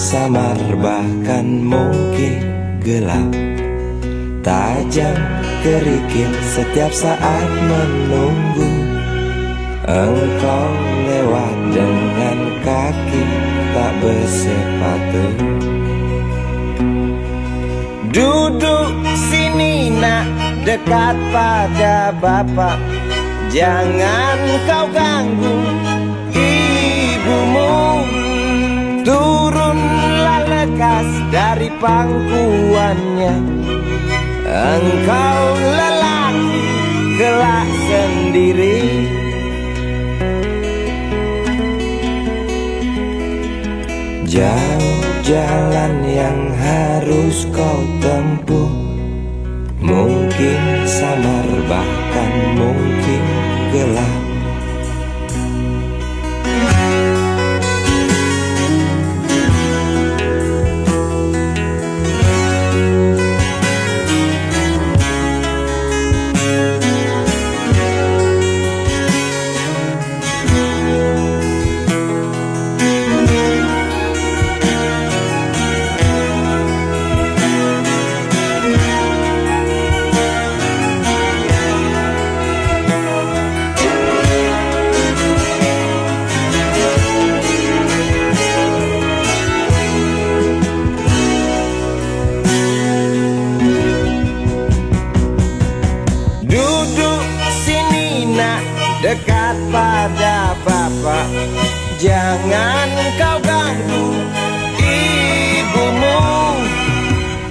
samar bahkan mungkin gelap, tajam kerikil setiap saat menunggu engkau lewat dengan kaki tak bersepatu. Duduk sini nak, dekat pada bapak, jangan kau ganggu ibumu. Turunlah lekas dari pangkuannya, engkau lelaki kelak sendiri. Jauh jalan yang harus kau tempuh, mungkin samar bahkan mungkin gelap. Dekat pada bapak, jangan kau ganggu ibumu.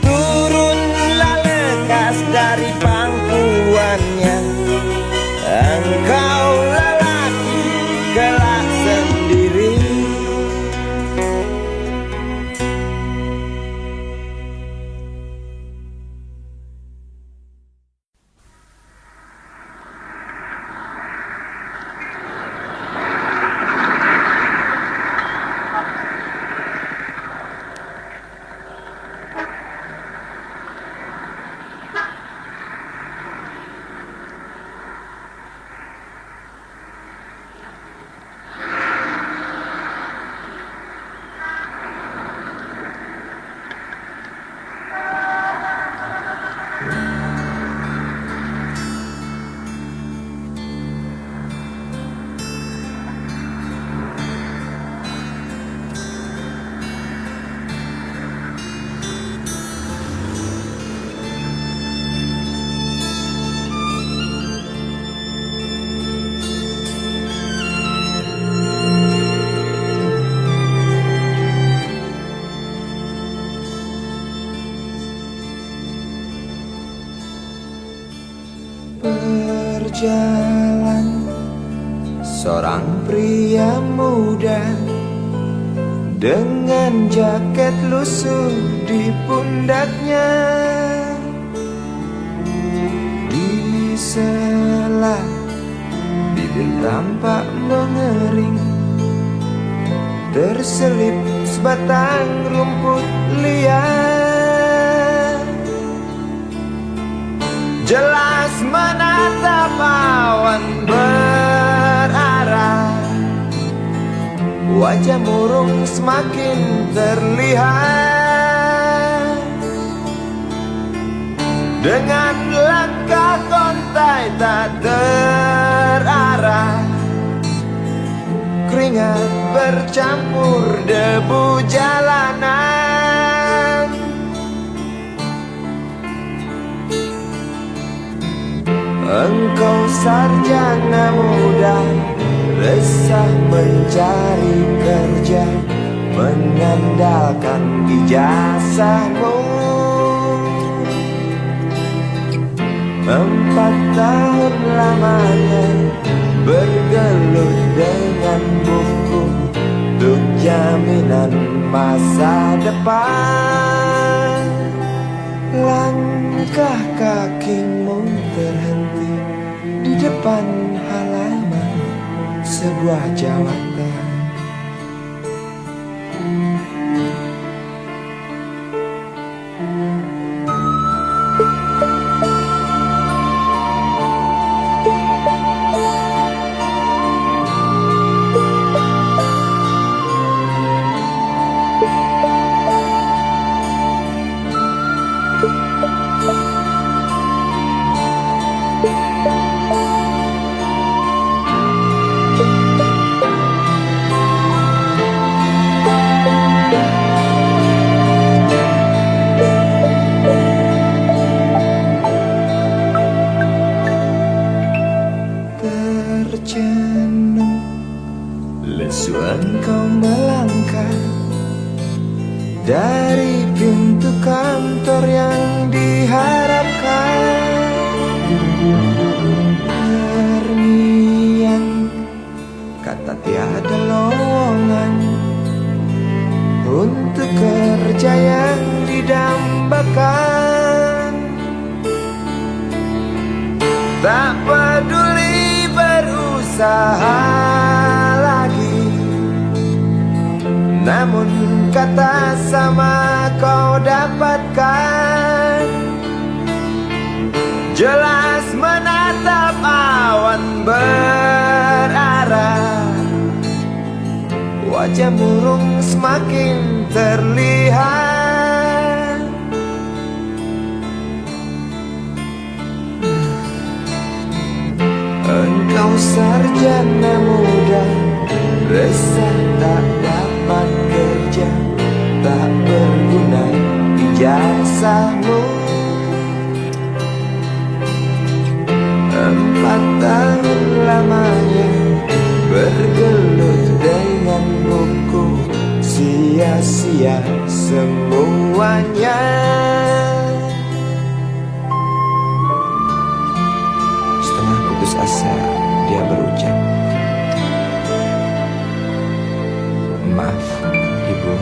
Turunlah lekas dari pangkuannya, engkau lelaki kelak sendiri. Berjalan seorang pria muda dengan jaket lusuh di pundaknya. Di sela bibir tampak mengering, terselip sebatang rumput liar. Jelas menatap awan berarah, wajah murung semakin terlihat. Dengan langkah kontai tak terarah, keringat bercampur debu jalanan. Engkau sarjana muda, resah mencari kerja, mengandalkan ijazahmu. 4 tahun lamanya bergelut dengan buku untuk jaminan masa depan. Langkah kakimu terhenti di depan halaman sebuah jawatan. Engkau melangkah dari pintu kantor yang diharapkan. Terngiang kata tiada lowongan untuk kerja yang didambakan. Tak peduli berusaha lagi, namun kata sama kau dapatkan. Jelas menatap awan berarah, wajah murung semakin terlihat. Engkau sarjana muda, resah tak dapat kerja, tak berguna ijazahmu. 4 tahun lamanya bergelut dengan buku, sia-sia semuanya. Setengah putus asa dia berucap, "Maaf, Ibu."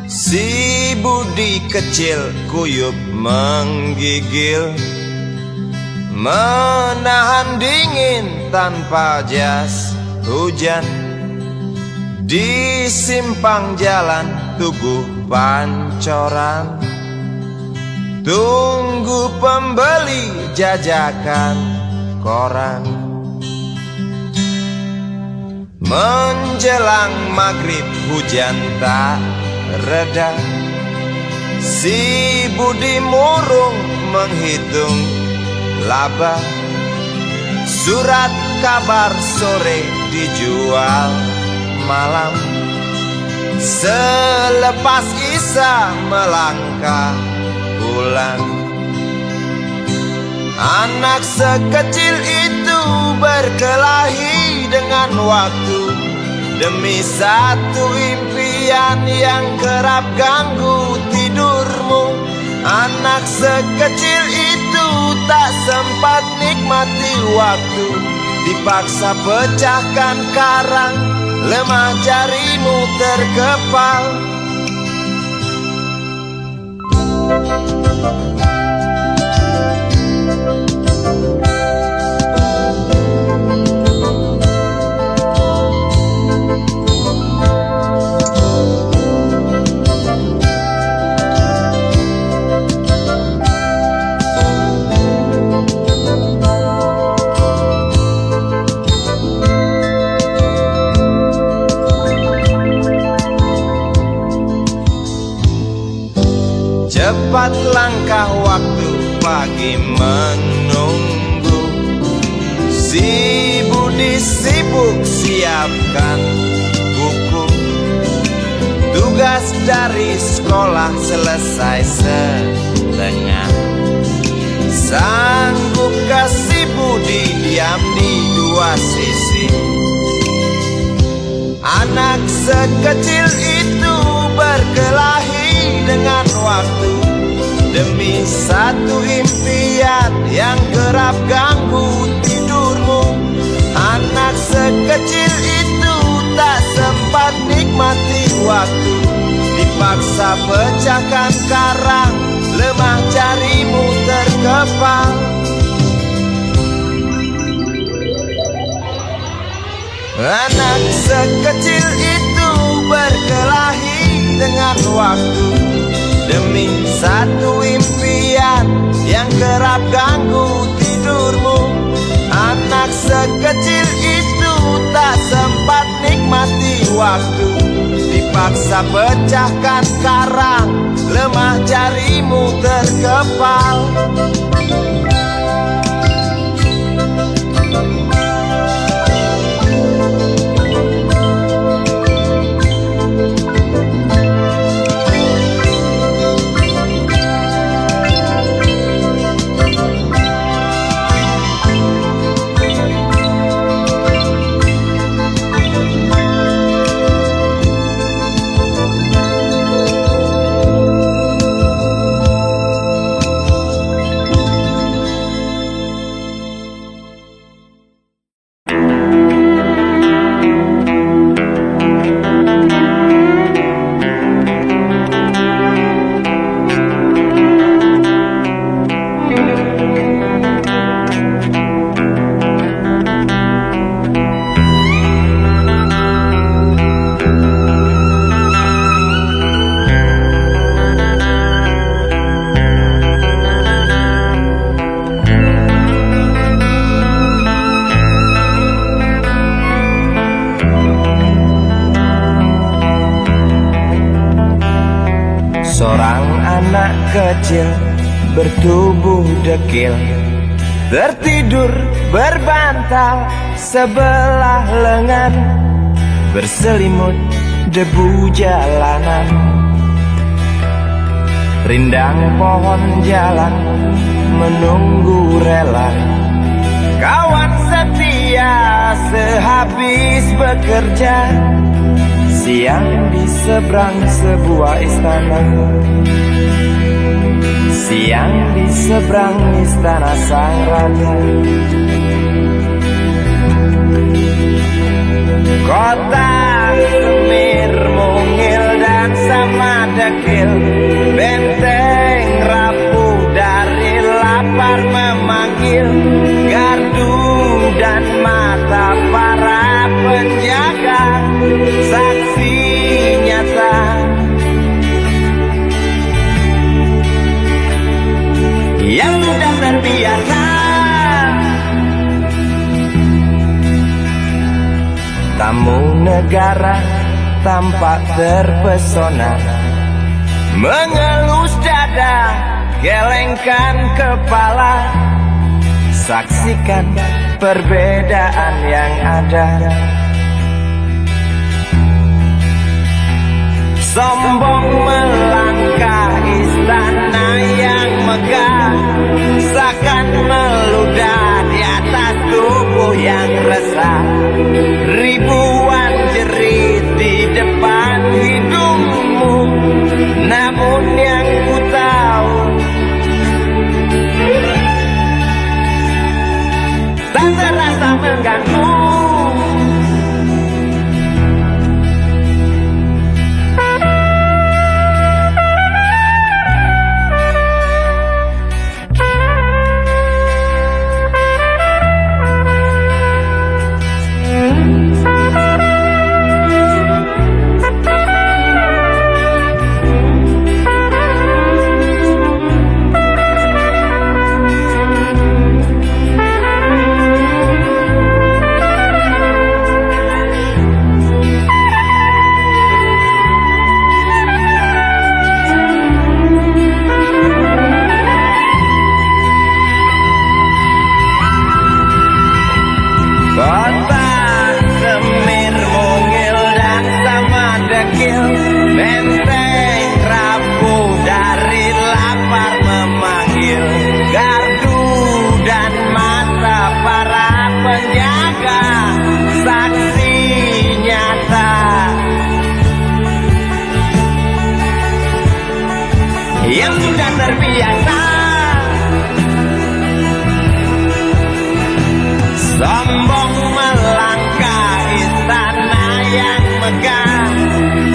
Si Budi kecil kuyup menggigil, menahan dingin tanpa jas hujan. Di simpang jalan Tugu Pancoran, tunggu pembeli jajakan koran. Menjelang maghrib hujan tak reda, si Budi murung menghitung laba. Surat kabar sore dijual malam. Selepas Isya melangkah pulang. Anak sekecil itu berkelahi dengan waktu demi satu impian yang kerap ganggu tidurmu. Anak sekecil itu tak sempat nikmati waktu, dipaksa pecahkan karang, lemah jarimu terkepal. Cepat langkah waktu, pagi menunggu. Si Budi sibuk siapkan buku. Tugas dari sekolah selesai setengah. Sanggupkah si Budi diam di dua sisi? Anak sekecil itu berkelahi dengan waktu demi satu impian yang kerap ganggu tidurmu. Anak sekecil itu tak sempat nikmati waktu, dipaksa pecahkan karang, lemah jarimu terkepal. Anak sekecil itu berkelahi dengan waktu demi satu impian yang kerap ganggu tidurmu. waktu dipaksa pecahkan karang, lemah jarimu terkepal. Seorang anak kecil bertubuh dekil tertidur berbantal sebelah lengan, berselimut debu jalanan. Rindang pohon jalan menunggu rela, kawan setia sehabis bekerja. Siang di seberang sebuah istana, siang di seberang istana sang raja. Kota Semir mungil dan sama dekil, benteng rapuh dari lapar memanggil. Gardu dan mata para penjaga, saksi nyata yang sudah terbiasa. Tamu negara tampak terpesona, mengelus dada, gelengkan kepala. Saksikan perbedaan yang ada. Sombong melangkah istana yang megah, seakan meludah di atas tubuh yang resah. Ribuan jerit di depan hidungmu, namun yang ku tahu tak terasa mengganggu. Kota Semir mungil dan sama dekil, benteng rapuh dari lapar memanggil. Gardu dan mata para penjaga, saksi nyata yang sudah terbiasa. Sombong melangkah istana yang megah,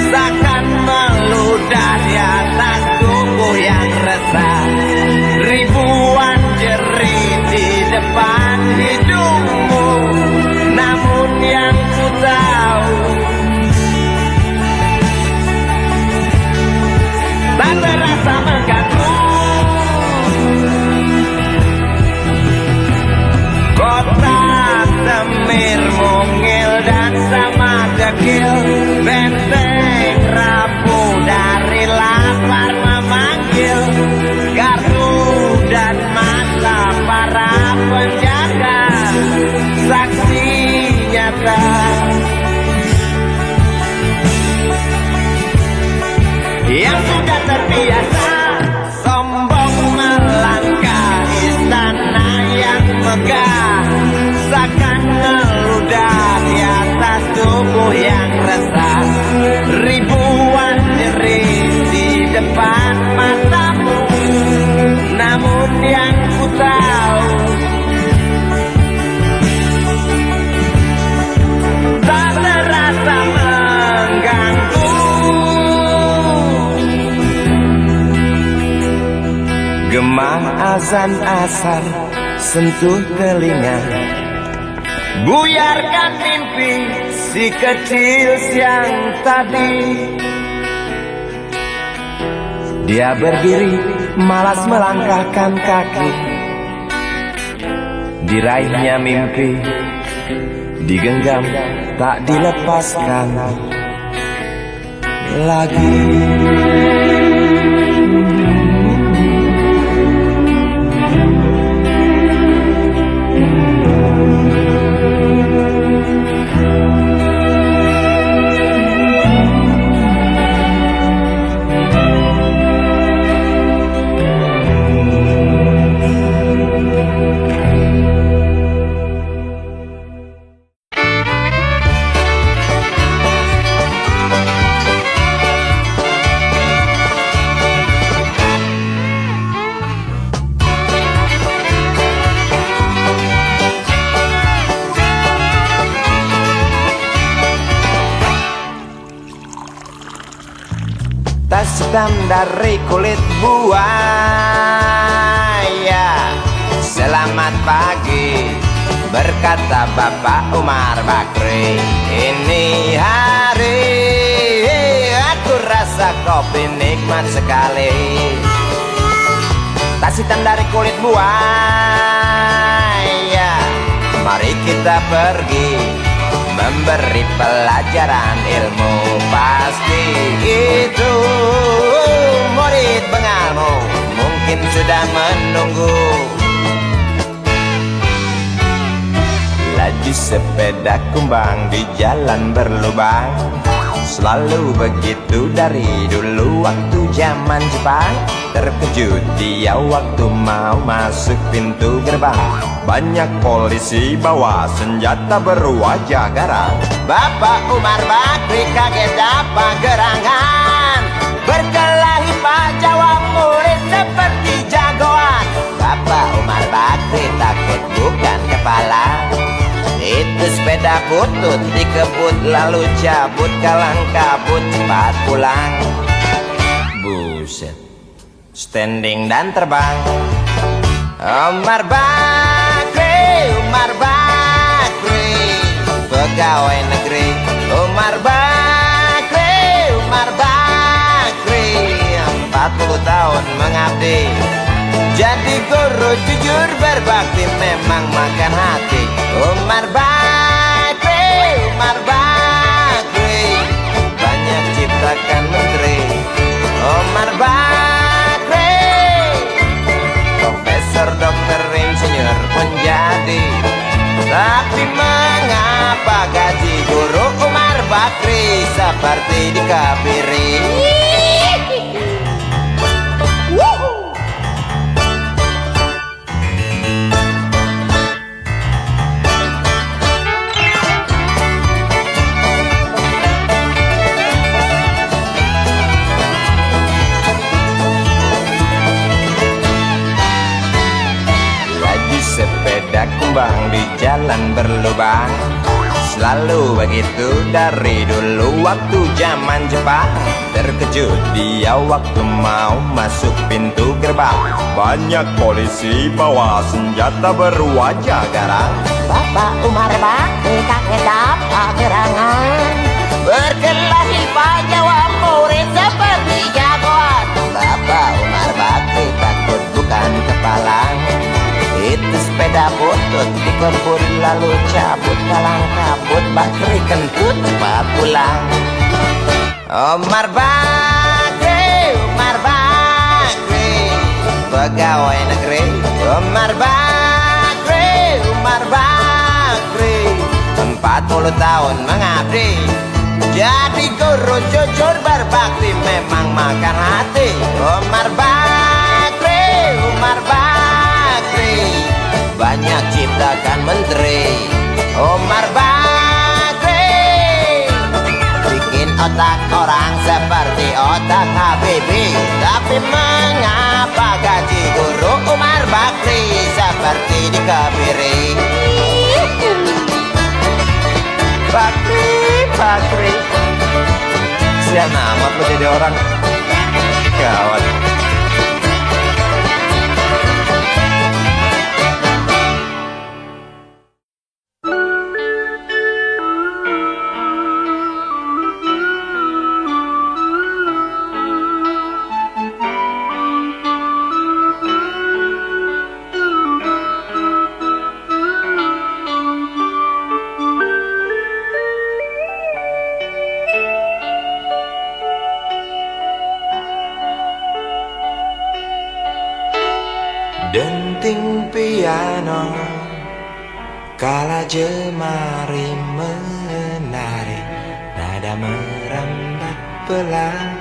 seakan meludah di atas tubuh yang resah. Ribuan jerit di depan hidungmu, namun yang ku tahu tak terasa mengganggu. Kota Semir mungil dan sama dekil, luka seakan meludah di atas tubuh yang resah. Ribuan jerit di depan matamu, namun yang ku tahu tak terasa mengganggu. Gema azan asar sentuh telinga, Buyarkan mimpi si kecil siang tadi. dia berdiri malas melangkahkan kaki. Diraihnya mimpi, digenggam tak dilepaskan lagi. Tas hitam dari kulit buaya. Selamat pagi, berkata Bapak Umar Bakri. Ini hari aku rasa kopi nikmat sekali. Tas hitam dari kulit buaya, mari kita pergi memberi pelajaran ilmu. Pasti itu murid bengalmu mungkin sudah menunggu. Laju sepeda kumbang di jalan berlubang, selalu begitu dari dulu waktu zaman Jepang. Terkejut dia waktu mau masuk pintu gerbang, banyak polisi bawa senjata berwajah garang. Bapak Umar Bakri kaget dapat gerangan, berkelahi Pak Jawa murid seperti jagoan. Bapak Umar Bakri takut bukan kepala, itu sepeda butut dikebut lalu cabut kalang kabut cepat pulang. Buset, standing dan terbang. Umar Bakri, Umar Bakri, pegawai negeri. Umar Bakri, Umar Bakri, 40 tahun mengabdi. Jadi guru jujur berbakti memang makan hati. Umar Bakri, Umar Bakri, banyak ciptakan menteri. Umar Bakri, profesor, dokter, insinyur pun jadi. Tapi mengapa gaji guru Umar Bakri seperti dikebiri? Sepeda kumbang di jalan berlubang, selalu begitu dari dulu waktu zaman Jepang. Terkejut dia waktu mau masuk pintu gerbang, banyak polisi bawa senjata berwajah garang. Bapak Umar Bakri kaget dapat gerangan, Berkelahi Pak Jawa murid seperti jagoan. Bapak Umar Bakri takut bukan kepala, itu sepeda butut dikebut lalu cabut kalang kabut. Bakri kentut cepat pulang. Umar Bakri, Umar Bakri, pegawai negeri. Umar Bakri, Umar Bakri, 40 tahun mengabdi. Jadi guru jujur berbakti memang makan hati. Umar Bakri, Umar Bakri, banyak ciptakan menteri. Umar Bakri bikin otak orang seperti otak Habibie. Tapi mengapa gaji guru Umar Bakri seperti dikebiri? Bakri sian amat lo jadi orang. Gawat. Denting piano kala jemari menari, nada merambat pelan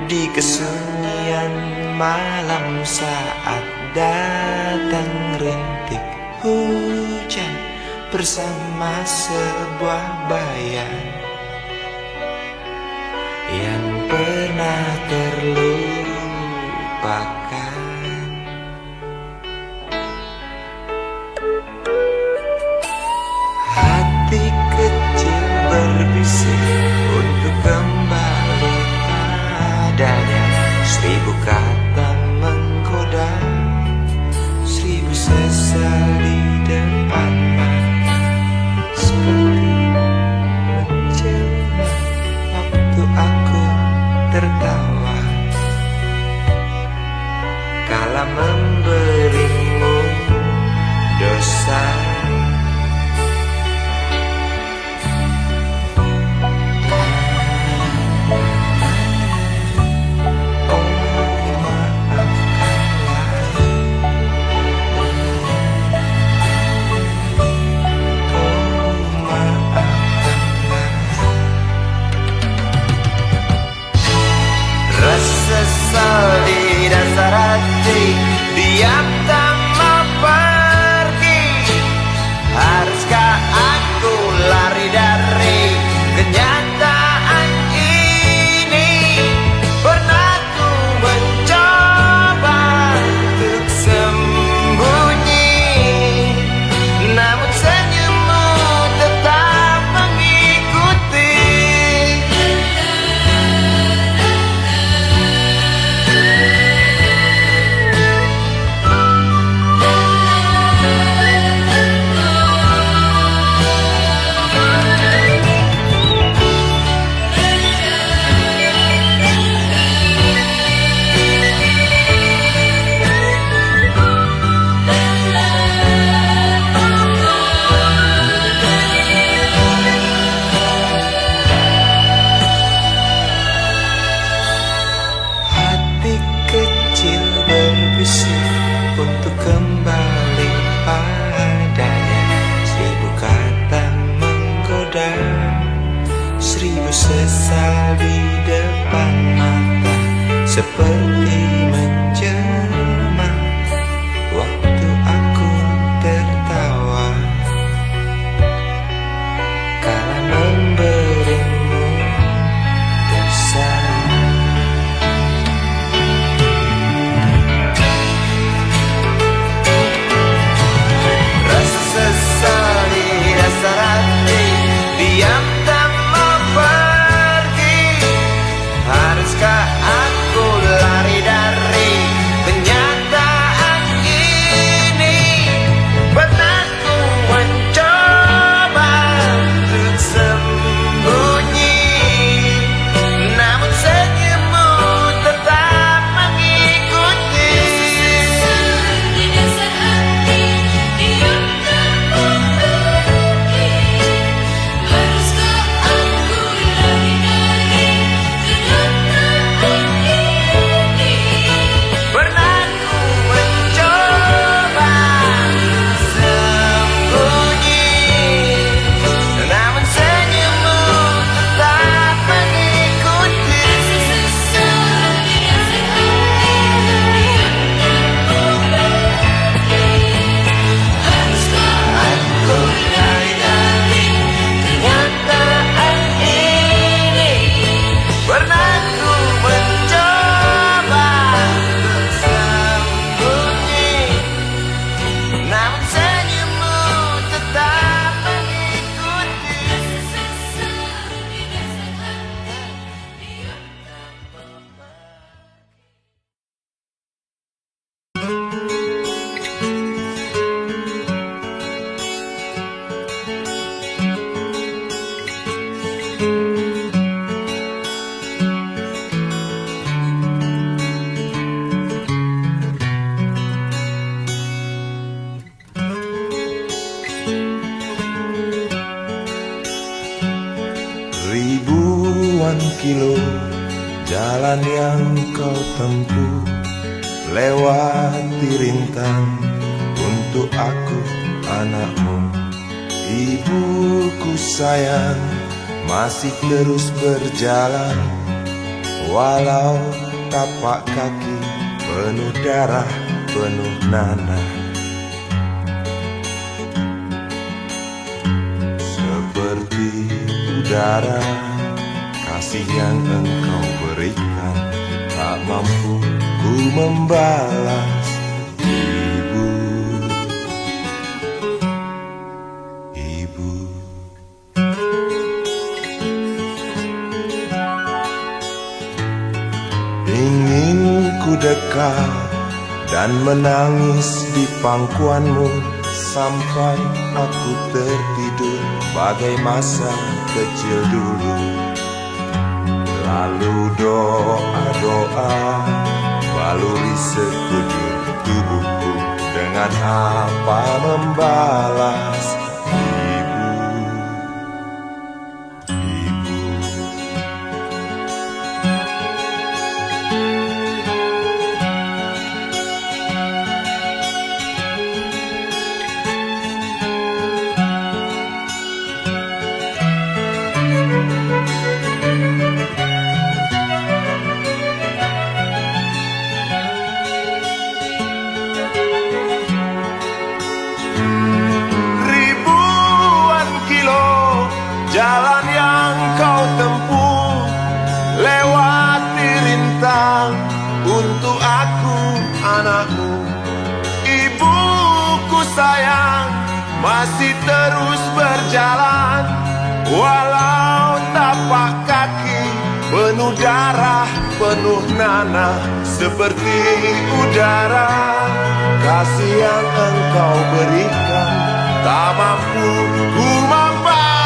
di kesunyian malam saat datang rintik hujan bersama sebuah bayang yang pernah terlupakan. Hati kecil berbisik untuk kembali padanya. 1000 kata menggoda, 1000 sesal di depan mata. Seperti menjelma waktu aku tertawa kala memberimu dosa. Sesal di dasar hati, diam tak mau pergi. Haruskah aku lari dari kenyataan ini? Pernah ku mencoba untuk sembunyi, namun senyummu tetap mengikuti. Untuk kembali padanya, 1000 kata menggoda, 1000 sesal di depan mata. Seperti menjelma waktu aku tertawa kala memberimu dosa. Diam tak mau pergi. Haruskah aku lari Ribuan kilo jalan yang kau tempuh, lewati rintang untuk aku anakmu. Ibuku sayang, masih terus berjalan, walau tapak kaki penuh darah, penuh nanah. Seperti udara, kasih yang engkau berikan, tak mampu ku membalas. Ibu, ibu. Ingin ku dekat dan menangis di pangkuanmu sampai aku tertidur bagai masa kecil dulu. Lalu doa-doa baluri sekujur tubuhku, dengan apa membalas. Ibu, ibu. Jalan yang kau tempuh, lewati rintang untuk aku anakmu. Ibuku sayang, masih terus berjalan, walau tapak kaki penuh darah, penuh nanah. Seperti udara, kasih yang engkau berikan, tak mampu ku membalas.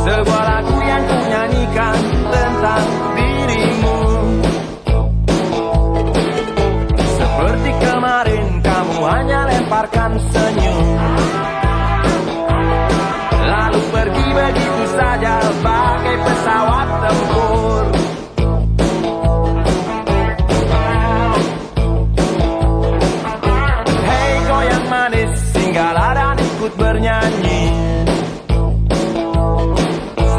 Sebuah lagu yang ku nyanyikan tentang dirimu. Seperti kemarin kamu hanya lemparkan senyum, lalu pergi begitu saja bagai pesawat tempur. Hei goyang manis, singgahlah dan ikut bernyanyi.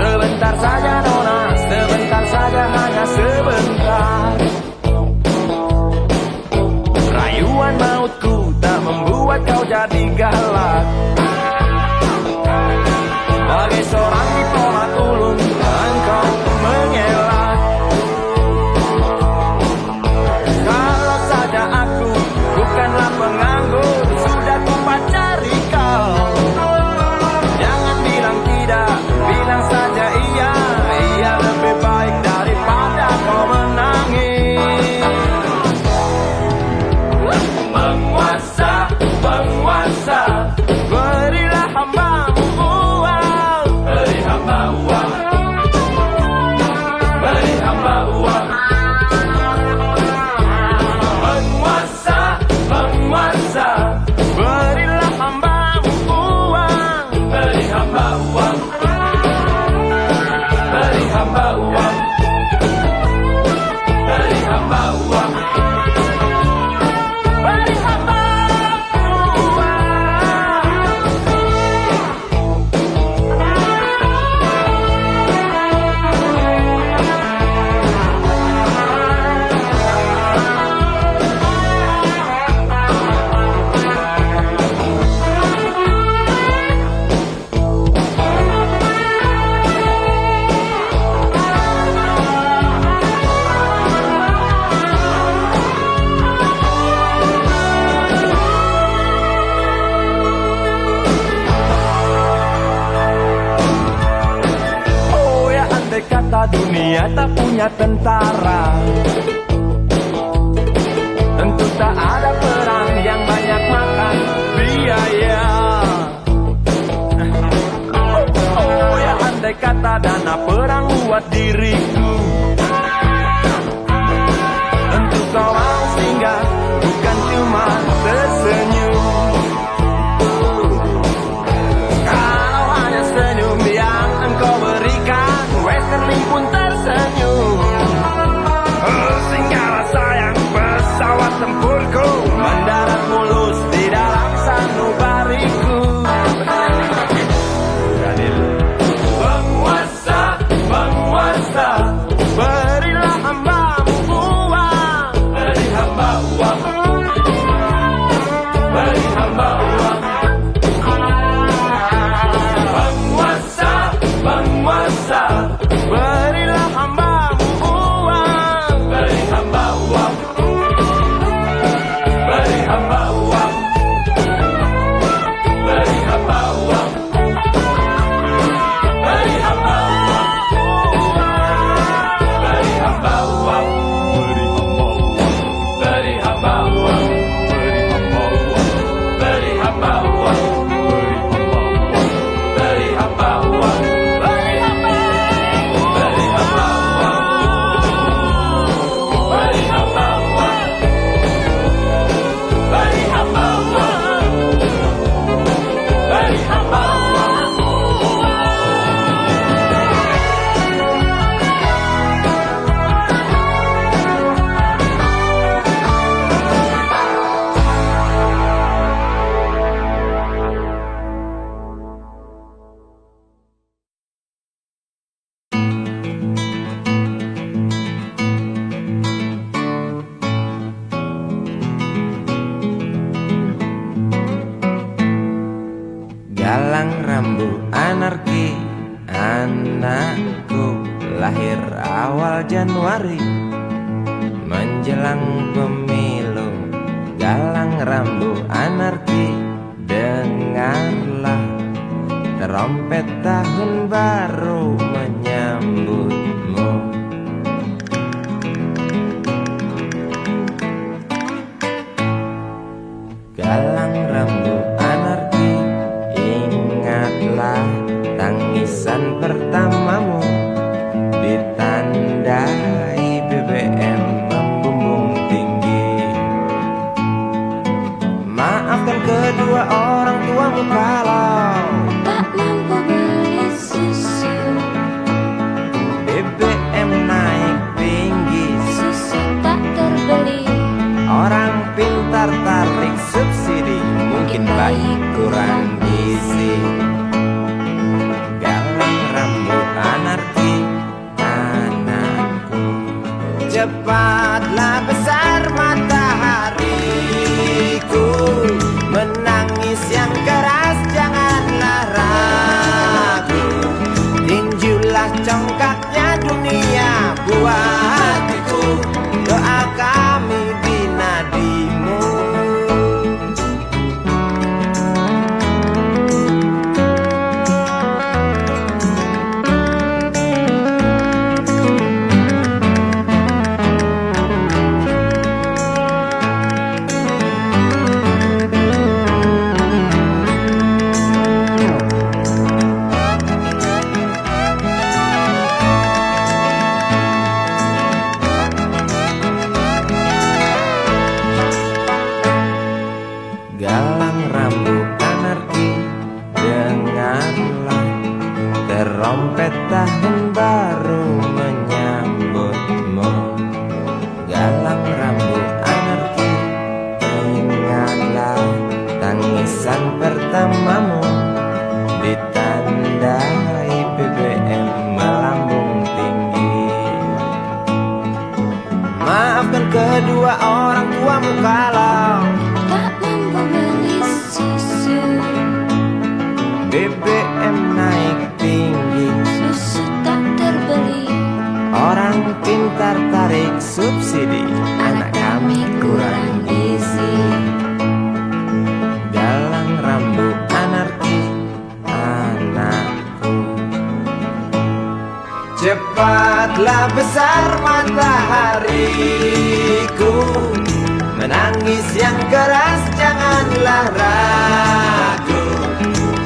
Sebentar saja nona, sebentar saja, hanya sebentar. Rayuan mautku tak membuat kau jadi galak. Bagai seorang diplomat ulung, engkau mengelak. Kalau saja aku bukanlah penganggur, sudah ku pacari kau. Jangan bilang tidak, bilang saja iya. Iya lebih baik daripada kau menangis. Penguasa, penguasa, kata dunia tak punya tentara, tentu tak ada perang yang banyak makan biaya. Oh ya, andai kata dana perang buat diriku, tentu kau mau singgah, bukan cuma tersenyum. Kalau hanya senyum yang engkau berikan, Westerly pun tersenyum. Singgahlah sayang, pesawat tempurku mendarat mulus di dalam sanubariku. Penguasa, penguasa, berilah hambamu uang, beri hamba uang, beri hamba uang. Penguasa, penguasa, berilah hambamu uang, beri hamba uang, beri hamba uang, beri hamba uang, beri hamba uang, beri hamba uang, beri hamba uang, beri hamba uang, beri hamba uang, beri hamba uang, beri hamba uang, beri hamba uang, beri hamba uang, beri hamba uang. Galang rambu anarki, anakku lahir awal Januari menjelang pemilu. Galang rambu anarki, dengarlah trompet tahun baru menyambutmu. Galang rambu anarki, ingatlah tangisan pertamamu ditandai BBM membumbung tinggi. Maafkan kedua orang tuamu kalau tak mampu beli susu, BBM naik tinggi. susu tak terbeli. Orang pintar tarik subsidi, mungkin bayi kurang gizi. Galang rambut anarki, anakku. Cepatlah besar matahariku, menangis yang keras janganlah ragu. Tinjulah congkaknya dunia buat hatiku, doa kami di nadimu. Galang rambut anarki, dengarlah terompet tahun baru menyambutmu. Galang rambut anarki, ingatlah tangisan pertamamu ditandai BBM melambung tinggi. Maafkan kedua orang tuamu kalau Tak mampu beli susu, BBM naik tinggi. susu tak terbeli. Orang pintar tarik subsidi, anak kami kurang gizi. Galang rambut anarki, anakku. Cepat Cepatlah besar matahariku, menangis yang keras janganlah ragu.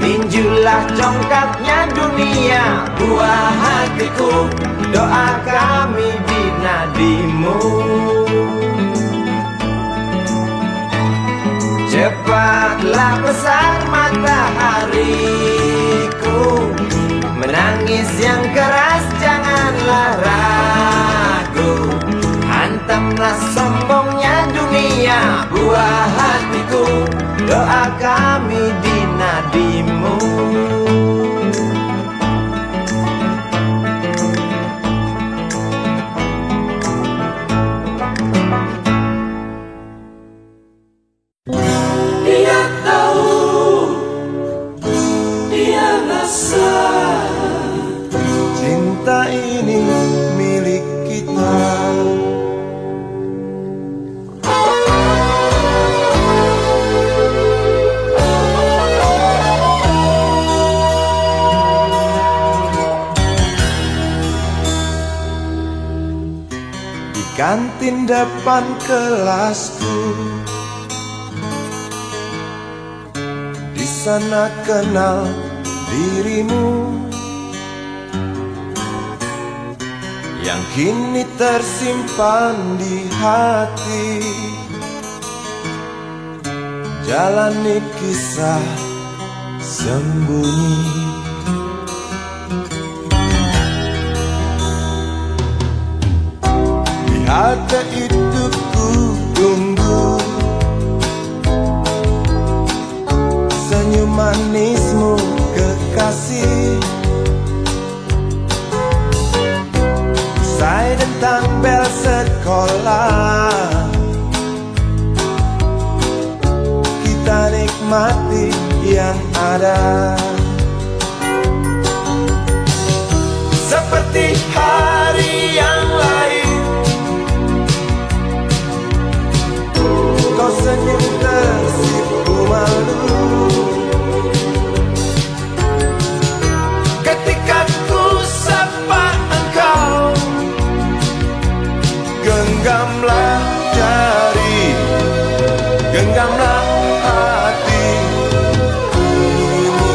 Tinjulah congkaknya dunia, buah hatiku, doa kami di nadimu. Cepatlah besar matahariku, menangis yang keras janganlah ragu. Hantamlah sombongnya dunia, buah hatiku, doa kami di nadimu. Dia tahu, dia rasa Cinta ini milik kita. Di kantin depan kelasku, di sana kenal dirimu, yang kini tersimpan di hati. Jalani kisah sembunyi. Lihat hidupku tunggu, senyum manismu kekasih. Usai tentang bel sekolah, kita nikmati yang ada. Seperti hari yang lain, kau senyum tersipu malu ketika ku sapa engkau. Genggamlah jari, genggamlah hati ini.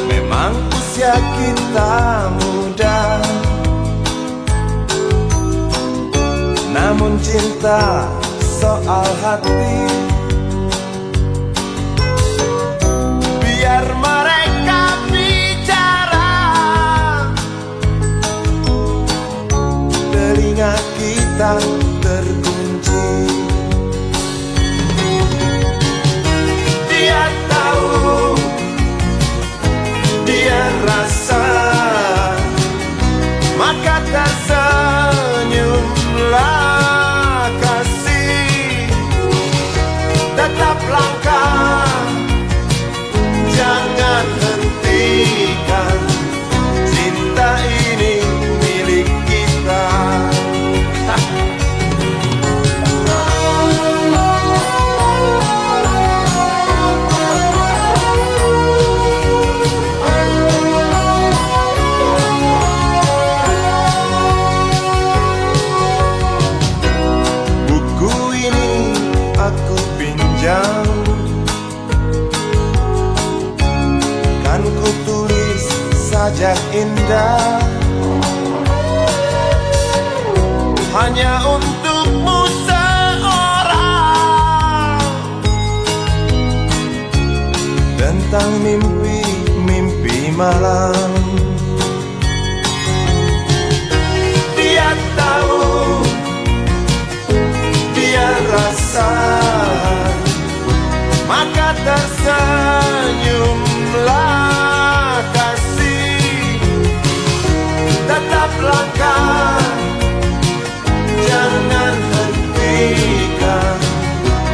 Memang usia kita muda, namun cinta soal hati. Biar mereka bicara, telinga kita terkunci. Dia tahu, dia rasa, maka tersenyumlah kasih. Tetap langkah, jangan hentikan, cinta ini milik kita. Buku ini aku pinjam, kan ku tulis sajak indah, hanya untukmu seorang, tentang mimpi-mimpi malam. Dia tahu, dia rasa, maka tersenyumlah kasih. Tetap langkah, jangan hentikan,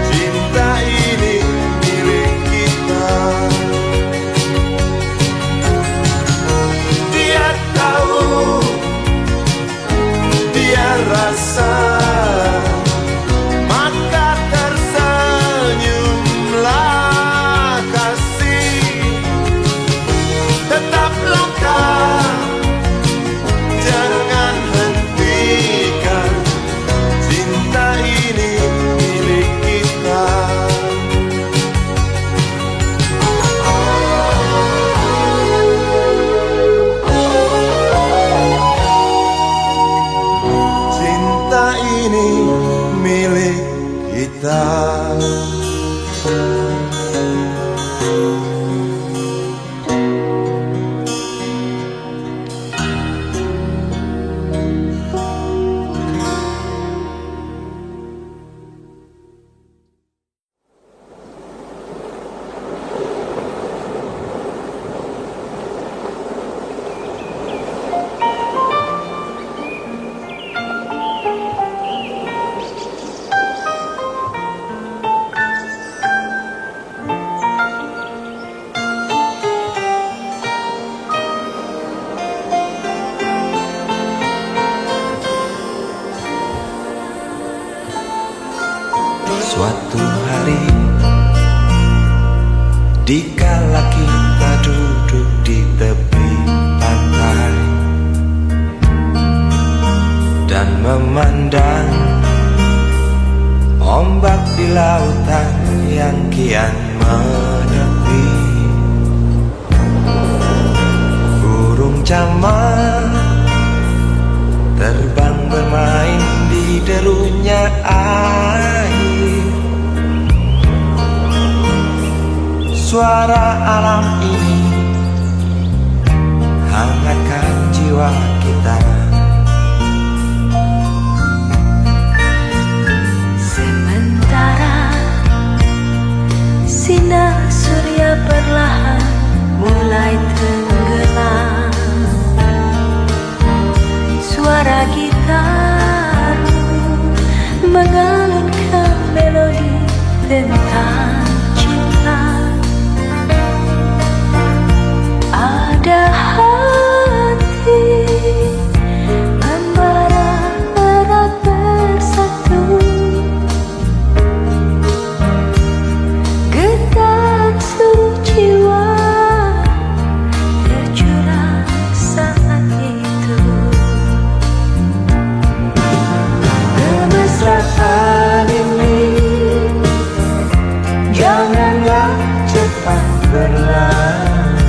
cinta ini milik kita. milik kita. Suatu hari, dikala kita duduk di tepi pantai dan memandang ombak di lautan yang kian menepi, burung camar terbang bermain di derunya air. Suara alam ini hangatkan jiwa kita. Sementara sinar surya perlahan mulai tenggelam, suara gitar mengalunkan melodi tentang cinta. Ada hati membara erat bersatu, getar seluruh jiwa tercurah saat itu. Kemesraan ini janganlah cepat berlalu.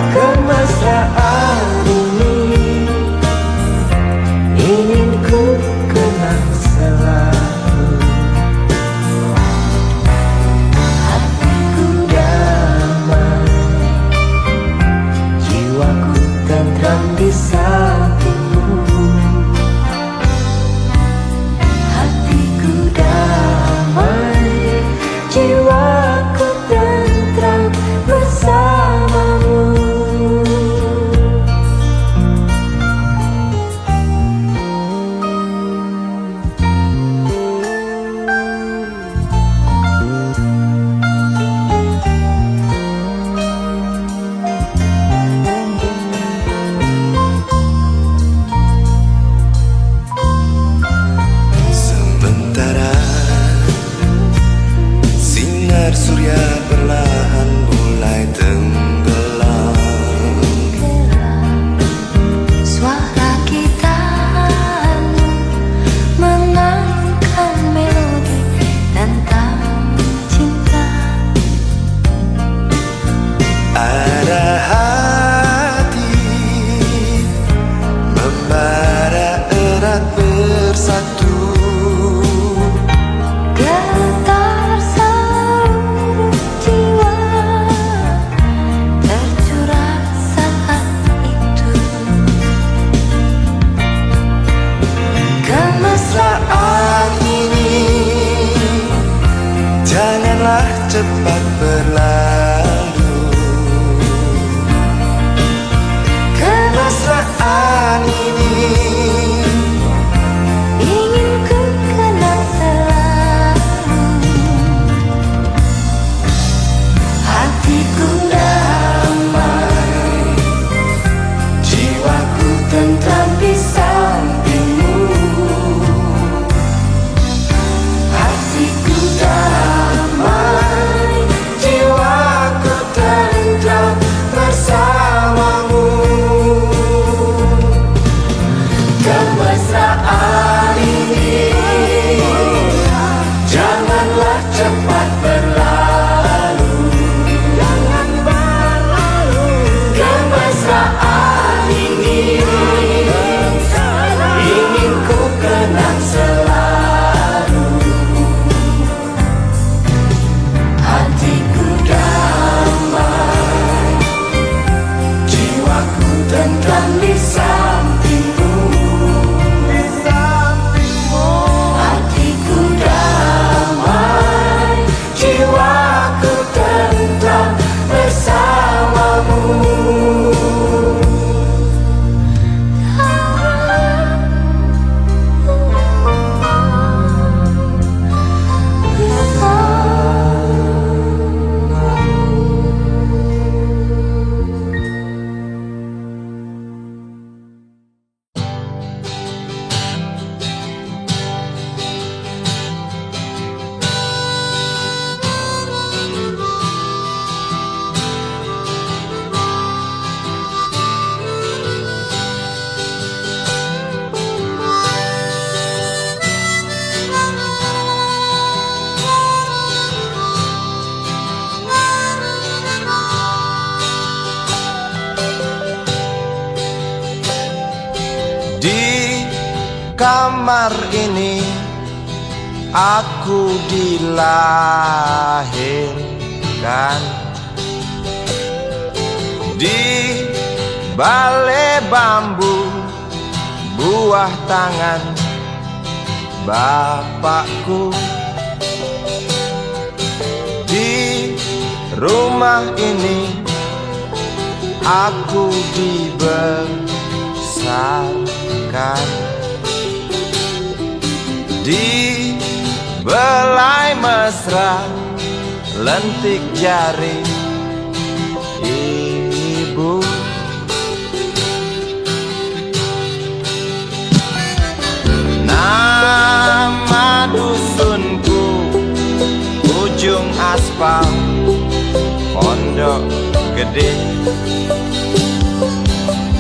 Kemesraan ini ingin ku kenang selalu. Hatiku damai, jiwaku tentram di sampingmu. Hatiku damai, jiwaku tentram bersamamu. Sementara sinar surya perlahan mulai tenggelam, Suara gitar mengalunkan melodi tentang cinta. ada hati membara erat bersatu, Getar seluruh jiwa tercurah saat itu. kemesraan ini janganlah cepat berlalu. Kemesraan ini Ingin ku kenang selalu. hatiku damai, jiwaku tentram di sampingmu. Hatiku damai, jiwaku tentram bersamamu. Kemesraan ini janganlah cepat berlalu. Jangan berlalu. Kemesraan ini ingin kamar ini aku dilahirkan. Di balai bambu buah tangan bapakku. Di rumah ini aku dibesarkan. Di belai mesra lentik jari ibu. Nama dusunku ujung aspal Pondok Gede.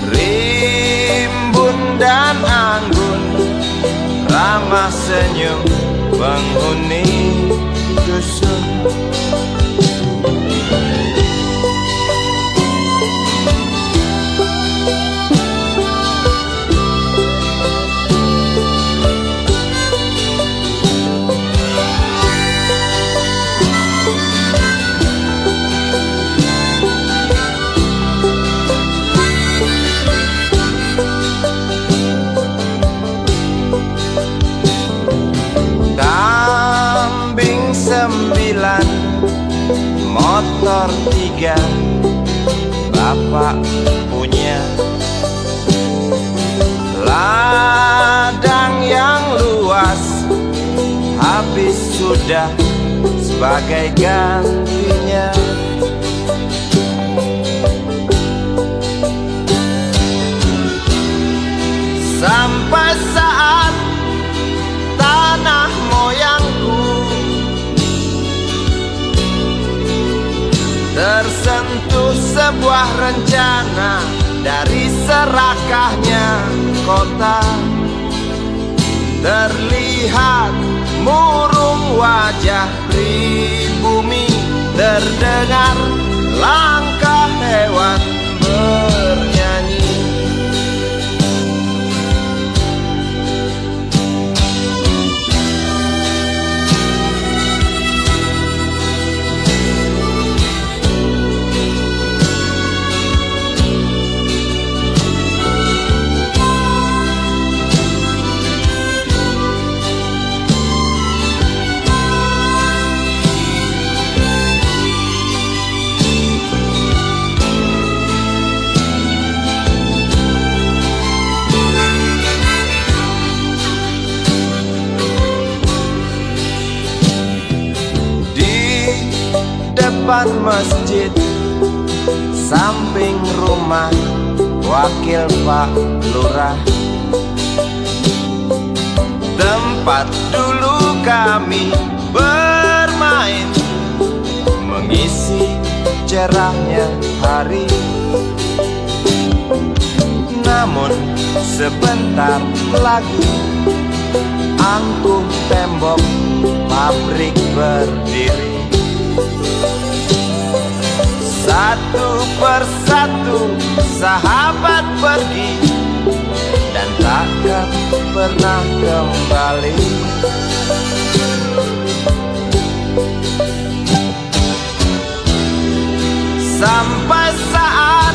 Rimbun dan anggun ramah senyum penghuni dusun. Kambing 9, motor 3, bapak punya. Ladang yang luas habis sudah sebagai gantinya. Sampai saat tanah moyangku tersentuh sebuah rencana dari serakahnya kota. Terlihat murung wajah pribumi, terdengar langkah hewan bernyanyi. Depan masjid samping rumah wakil Pak Lurah, tempat dulu kami bermain mengisi cerahnya hari. Namun sebentar lagi angkuh tembok pabrik berdiri. Satu persatu sahabat pergi dan takkan pernah kembali. Sampai saat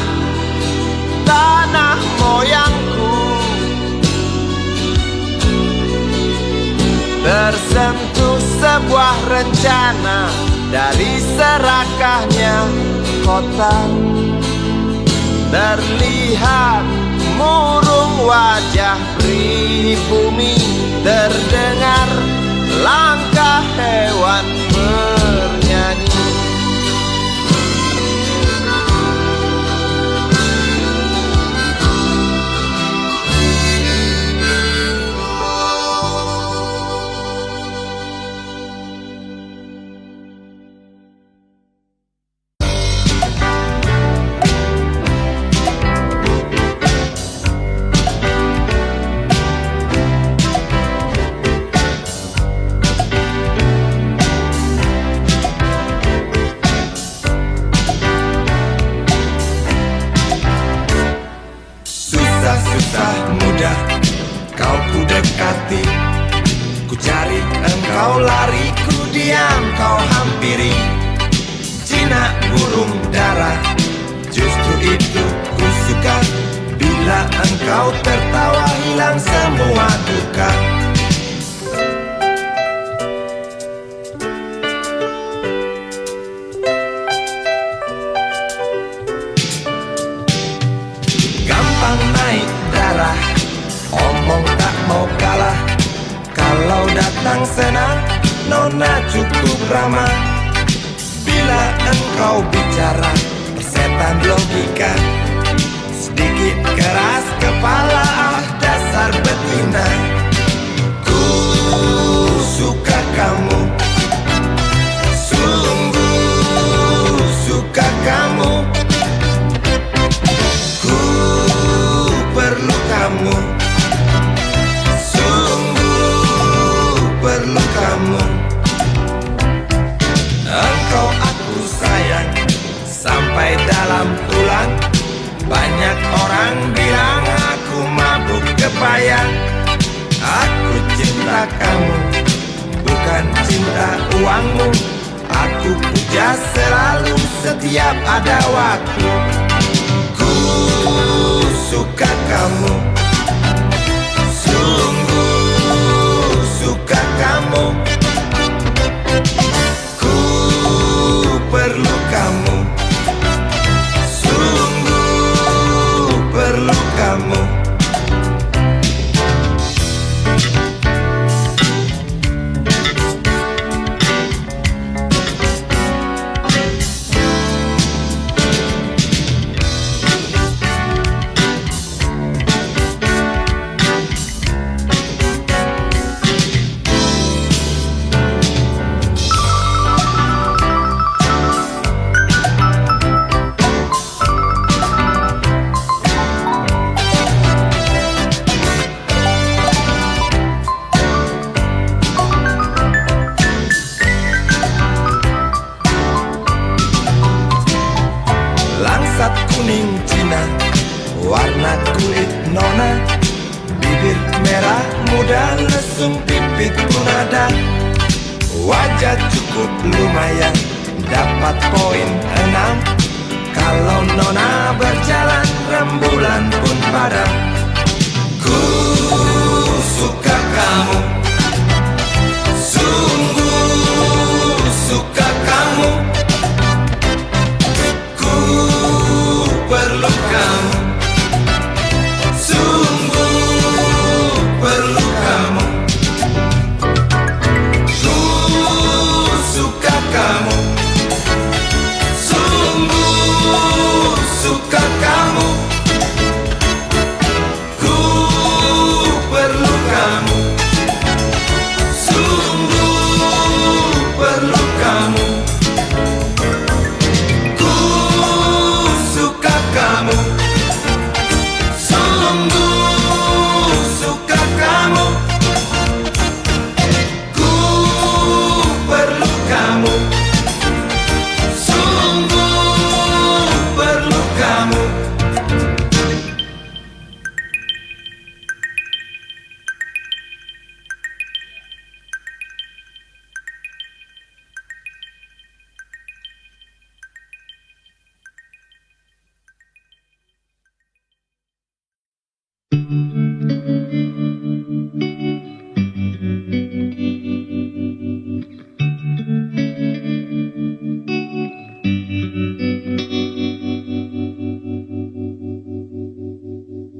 tanah moyangku tersentuh sebuah rencana dari serakahnya kota. Terlihat murung wajah pribumi, terdengar langkah hewan bernyanyi. dekati. Ku cari engkau lari, ku diam kau hampiri. Jinak burung dara, justru itu ku suka. Bila engkau tertawa hilang semua duka. Gampang naik darah, omong tak mau kalah. Kalau datang senang, nona cukup ramah. Bila engkau bicara, persetan logika. Sedikit keras kepala, dasar betina. Ku suka kamu, sungguh suka kamu. Ku perlu kamu, sungguh perlu kamu. Engkau aku sayang, sampai dalam tulang. Banyak orang bilang aku mabuk kepayang. Aku cinta kamu, bukan cinta uangmu. Aku puja selalu setiap ada waktu. Ku suka kamu, sungguh suka kamu. Ku perlu kamu, perlu kamu. Langsat kuning Cina, warna kulit nona. Bibir merah muda, lesung pipit pun ada. Wajah cukup lumayan, dapat poin 6. Kalau nona berjalan, rembulan pun padam. Ku suka kamu, sungguh suka kamu. Perlu kamu, sungguh perlu kamu. Ku suka kamu, sungguh suka kamu. Ku perlu kamu, sungguh perlu kamu. Kamu, sungguh suka kamu. Ku perlu kamu, sungguh perlu kamu.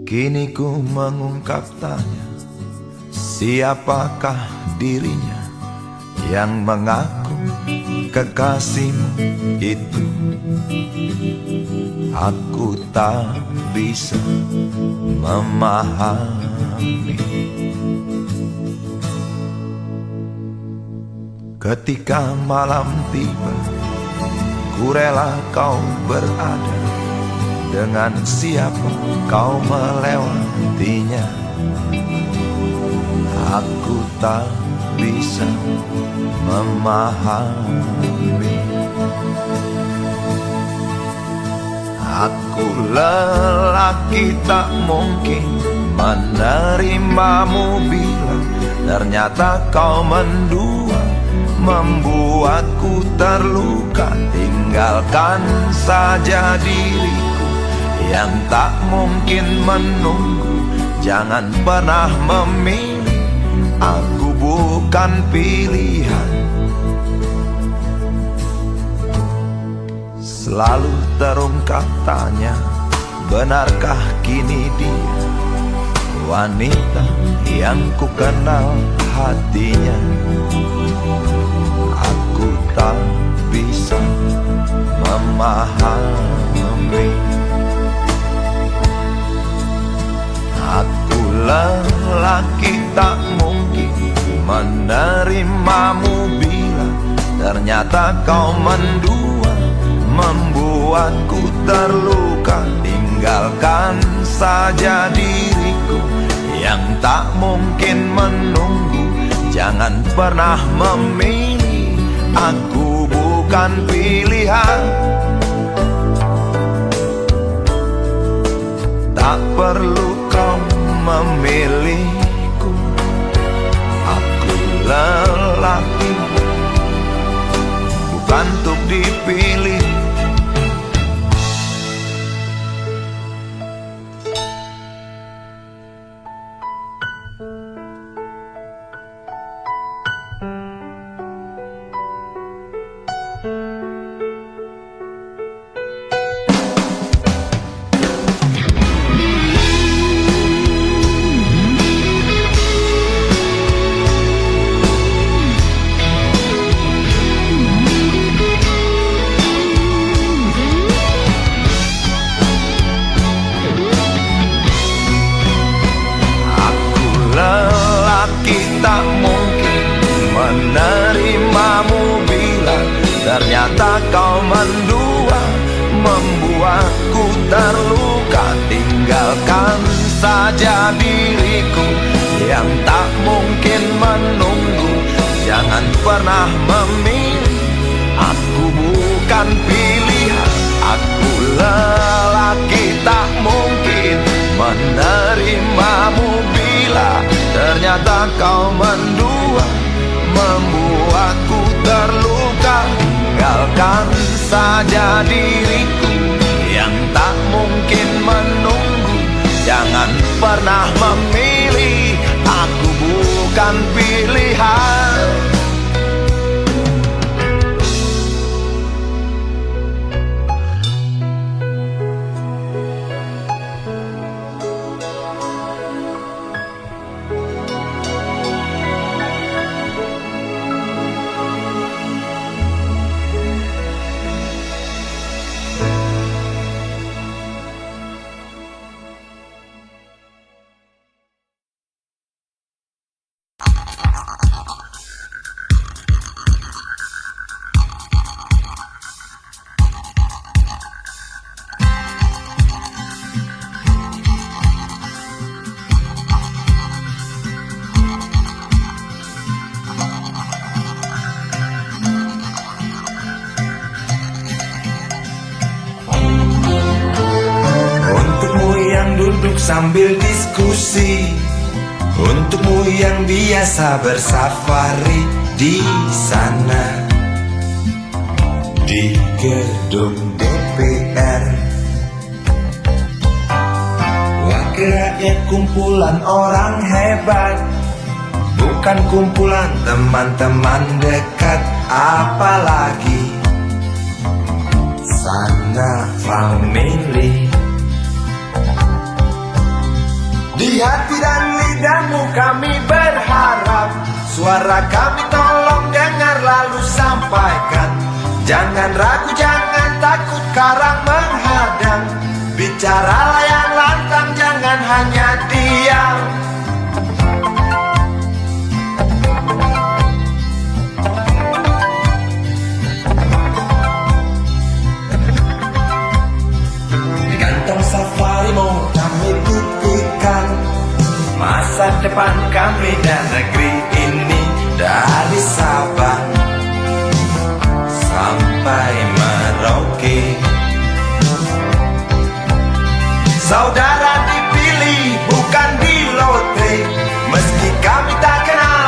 Kini ku mengungkap tanya, siapakah dirinya yang mengaku kekasihmu itu? Aku tak bisa memahami. Ketika malam tiba, ku rela kau berada. Dengan siapa kau melewatinya? Aku tak bisa memahami. Aku lelaki tak mungkin menerimamu bila ternyata kau mendua, membuatku terluka. Tinggalkan saja diriku yang tak mungkin menunggu. Jangan pernah memilih, aku bukan pilihan. Selalu terungkap tanya, benarkah kini dia wanita yang ku kenal hatinya? Aku tak bisa memahami. Aku lelaki tak mungkin menerimamu bila ternyata kau mendua, membuatku terluka. Tinggalkan saja diriku yang tak mungkin menunggu. Jangan pernah memilih, aku bukan pilihan. Tak perlu kau memilihku, aku lelaki bukan untuk dipilih. Tak mungkin menerimamu bila ternyata kau mendua, membuatku terluka. Tinggalkan saja diriku yang tak mungkin menunggu. Jangan pernah memilih, aku bukan pilihan. Aku lelaki tak mungkin menerimamu bila ternyata kau mendua, membuatku terluka. Tinggalkan saja diriku yang tak mungkin menunggu. Jangan pernah memilih, aku bukan pilihan. Duduk sambil diskusi, untukmu yang biasa bersafari di sana, di gedung DPR. Wakil rakyat kumpulan orang hebat, bukan kumpulan teman-teman dekat. Apalagi sana family. Di hati dan lidahmu kami berharap, suara kami tolong dengar lalu sampaikan. Jangan ragu, jangan takut karang menghadang. Bicaralah yang lantang, jangan hanya diam. Di kantong safarimu kami titipkan masa depan kami dan negeri ini, dari Sabang sampai Merauke. Saudara dipilih bukan di lotre, meski kami tak kenal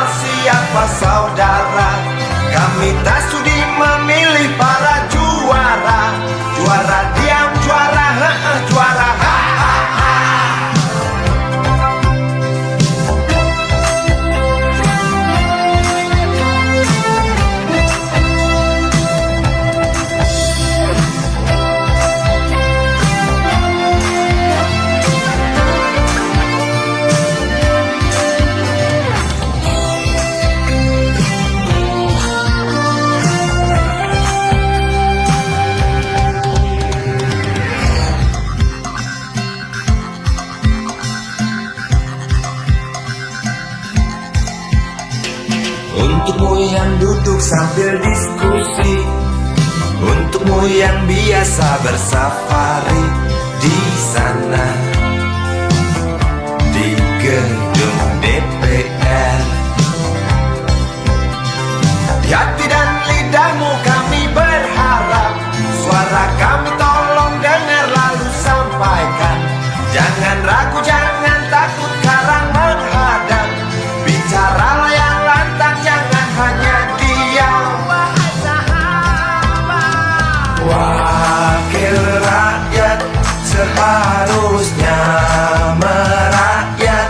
Untukmu yang duduk sambil diskusi, untukmu yang biasa bersafari di sana, di gedung DPR. Di hati dan lidahmu kami berharap, suara kami tolong dengar lalu sampaikan. Jangan ragu, jangan takut karang menghadap, bicaralah yang lantang, jangan hanya diam. Wakil rakyat seharusnya merakyat.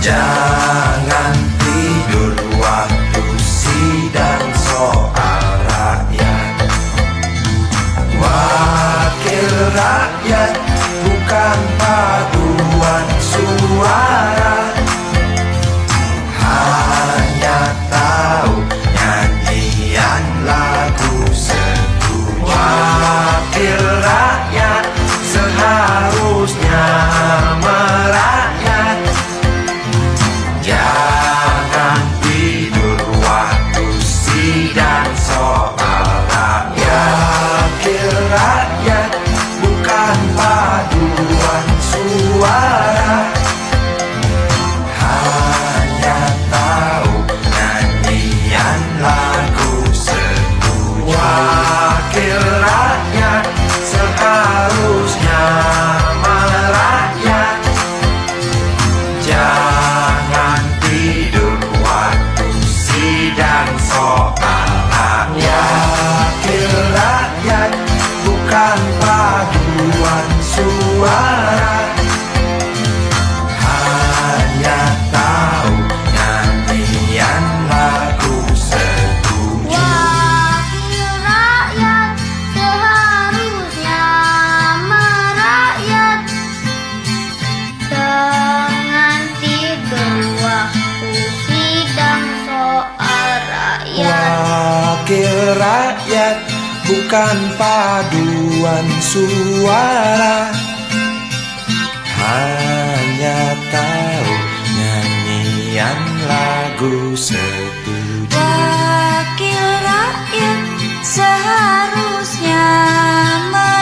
Jangan tidur waktu sidang soal rakyat. Wakil rakyat bukan paduan suara, hanya tahu nyanyian lagu setuju. Wakil rakyat seharusnya merakyat. Jangan tidur waktu sidang soal rakyat. Wakil rakyat bukan paduan suara, hanya tahu nyanyian lagu setuju. Wakil rakyat seharusnya merakyat. Jangan tidur waktu sidang soal rakyat. Wakil rakyat bukan paduan suara, hanya tahu nyanyian lagu setuju. Wakil rakyat seharusnya merakyat. Jangan tidur waktu sidang soal rakyat. Wakil rakyat bukan paduan suara, hanya tahu nyanyian lagu setuju. Wakil rakyat seharusnya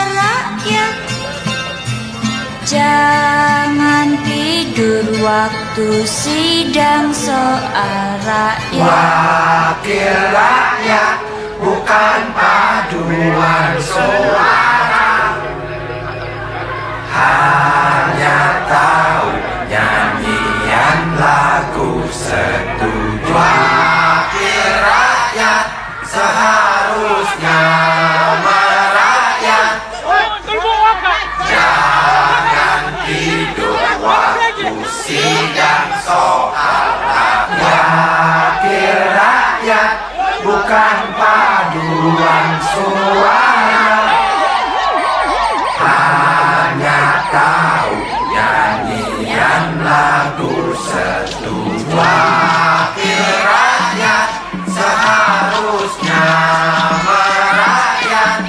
merakyat. Jangan tidur waktu sidang soal rakyat. Wakil rakyat bukan paduan suara, hanya tahu nyanyian lagu setuju. Wakil rakyat seharusnya merakyat. Jangan tidur waktu sidang soal rakyat. Wakil rakyat bukan paduan suara, hanya tahu nyanyian lagu setuju. Wakil rakyat seharusnya merakyat.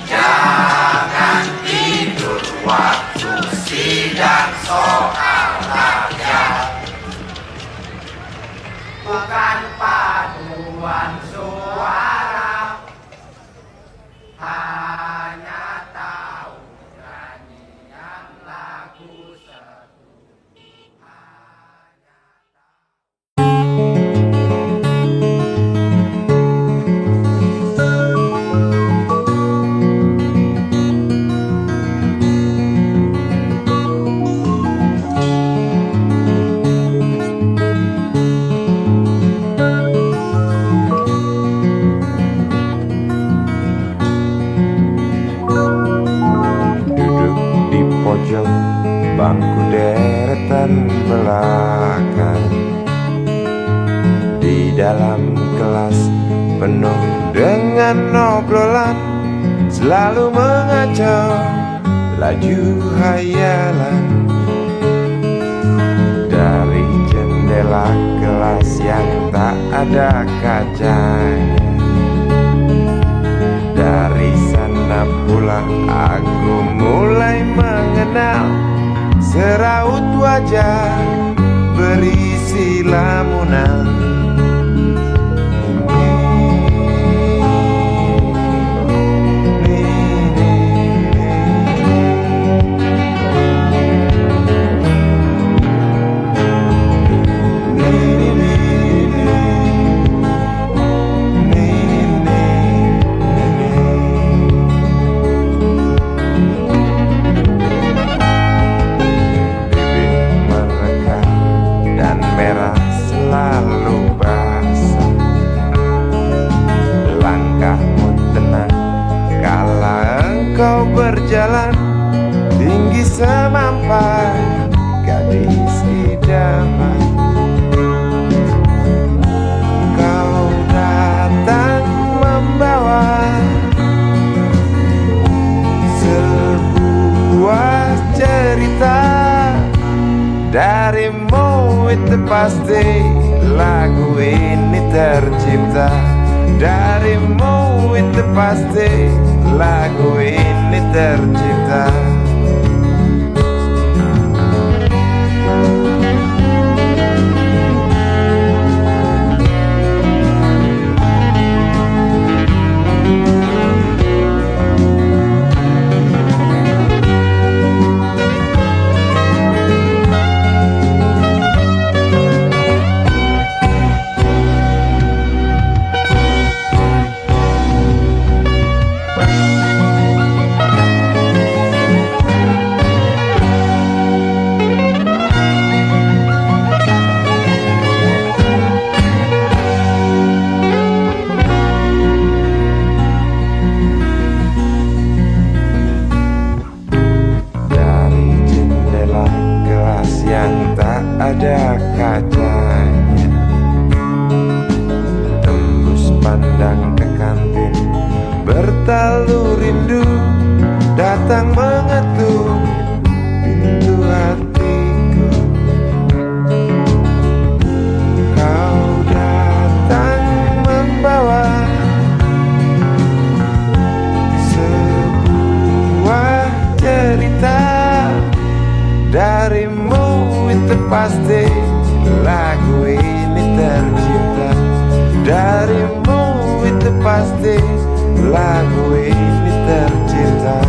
Jangan tidur waktu sidang soal rakyat. Bukan paduan suara, hanya tahu nyanyian lagu setuju. pojok bangku deretan belakang. Di dalam kelas penuh dengan obrolan, selalu mengacau laju hayalan. Dari jendela kelas yang tak ada kacanya, dari sana pula aku mulai mengenal seraut wajah berisi lamun bangunan. Berjalan tinggi semampai gadis idaman. Kau datang membawa sebuah cerita. Darimu itu pasti lagu ini tercipta. Darimu itu pasti lagu ini tercipta. Ada kacanya, tembus pandang ke kantin, bertalu rindu datang mengetuk pintu hatiku. Kau datang membawa sebuah cerita. Darimu itu pasti lagu ini tercipta. Darimu itu pasti lagu ini tercipta.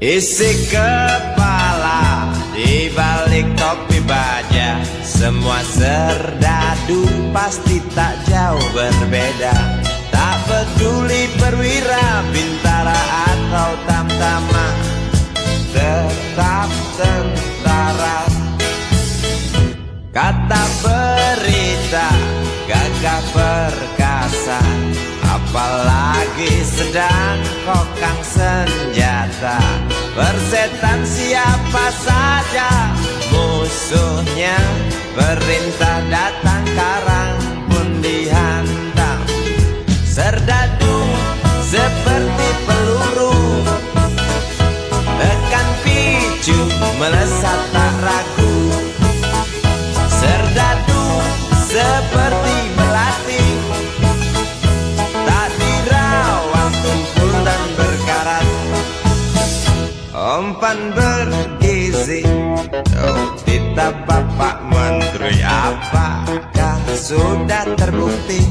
Isi kepala di balik topi baja, semua serdadu pasti tak jauh berbeda. Tak peduli perwira, bintara atau tamtama, tetap tentara. Kata berita, gagah perkasa, apalagi sedang kokang senjata. Persetan siapa saja musuhnya, perintah datang karang pun dihantam. Serdadu seperti peluru, tekan picu melesat tak ragu. Serdadu seperti melati, tak dirawat tumpul dan berkarat. Umpan bergizi, oh titah Bapak Menteri, apakah sudah terbukti?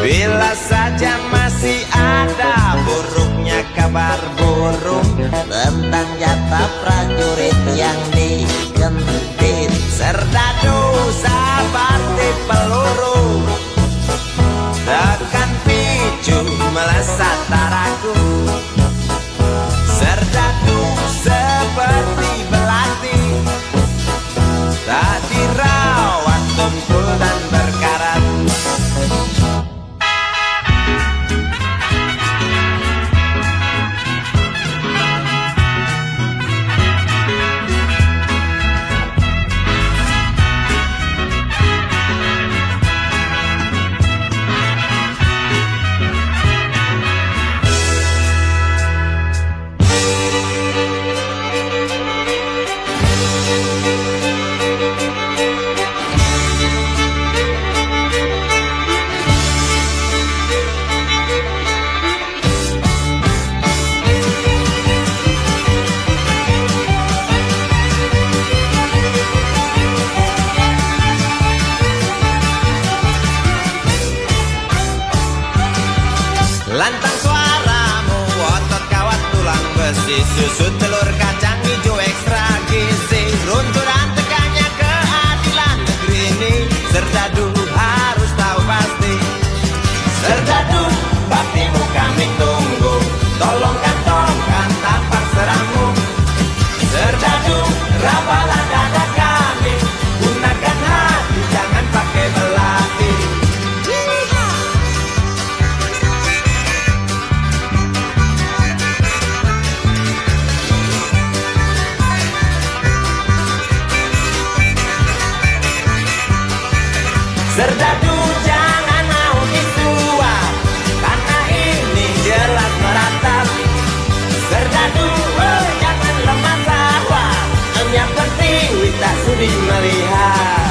Bila saja masih ada buruknya kabar burung tentang jatah prajurit yang digentit. Serdadu seperti peluru, tekan picu melesat tak ragu. Serdadu seperti belati, tak dirawat tumpul dan berkarat. susu telur kacang hijau ekstra gizi. Runtuhan tegaknya keadilan negeri ini. Serdadu harus tahu pasti. Serdadu baktimu kami tunggu. Tolong kantongkan tapak seramu. Serdadu rapalah dada kami. Gunakan hati jangan pakai belati. Serdadu jangan mau disuap, karena ini jelas meratap. Serdadu jangan lemah sawah, yang penting kita sudi melihat.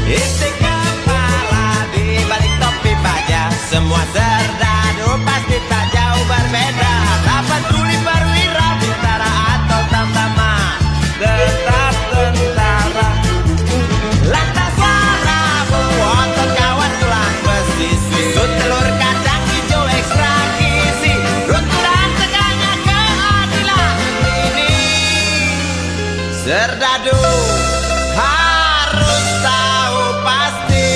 Isi kepala di balik topi baja, semua serdadu pasti tak jauh berbeda. Tak peduli perwira, bintara atau tamtama, tetap tentara. Lantas suaramu, otot kawan tulang besi, susu telur kacang hijau ekstra gizi. Runtuhan tegaknya keadilan ini. Serdadu harus tahu pasti.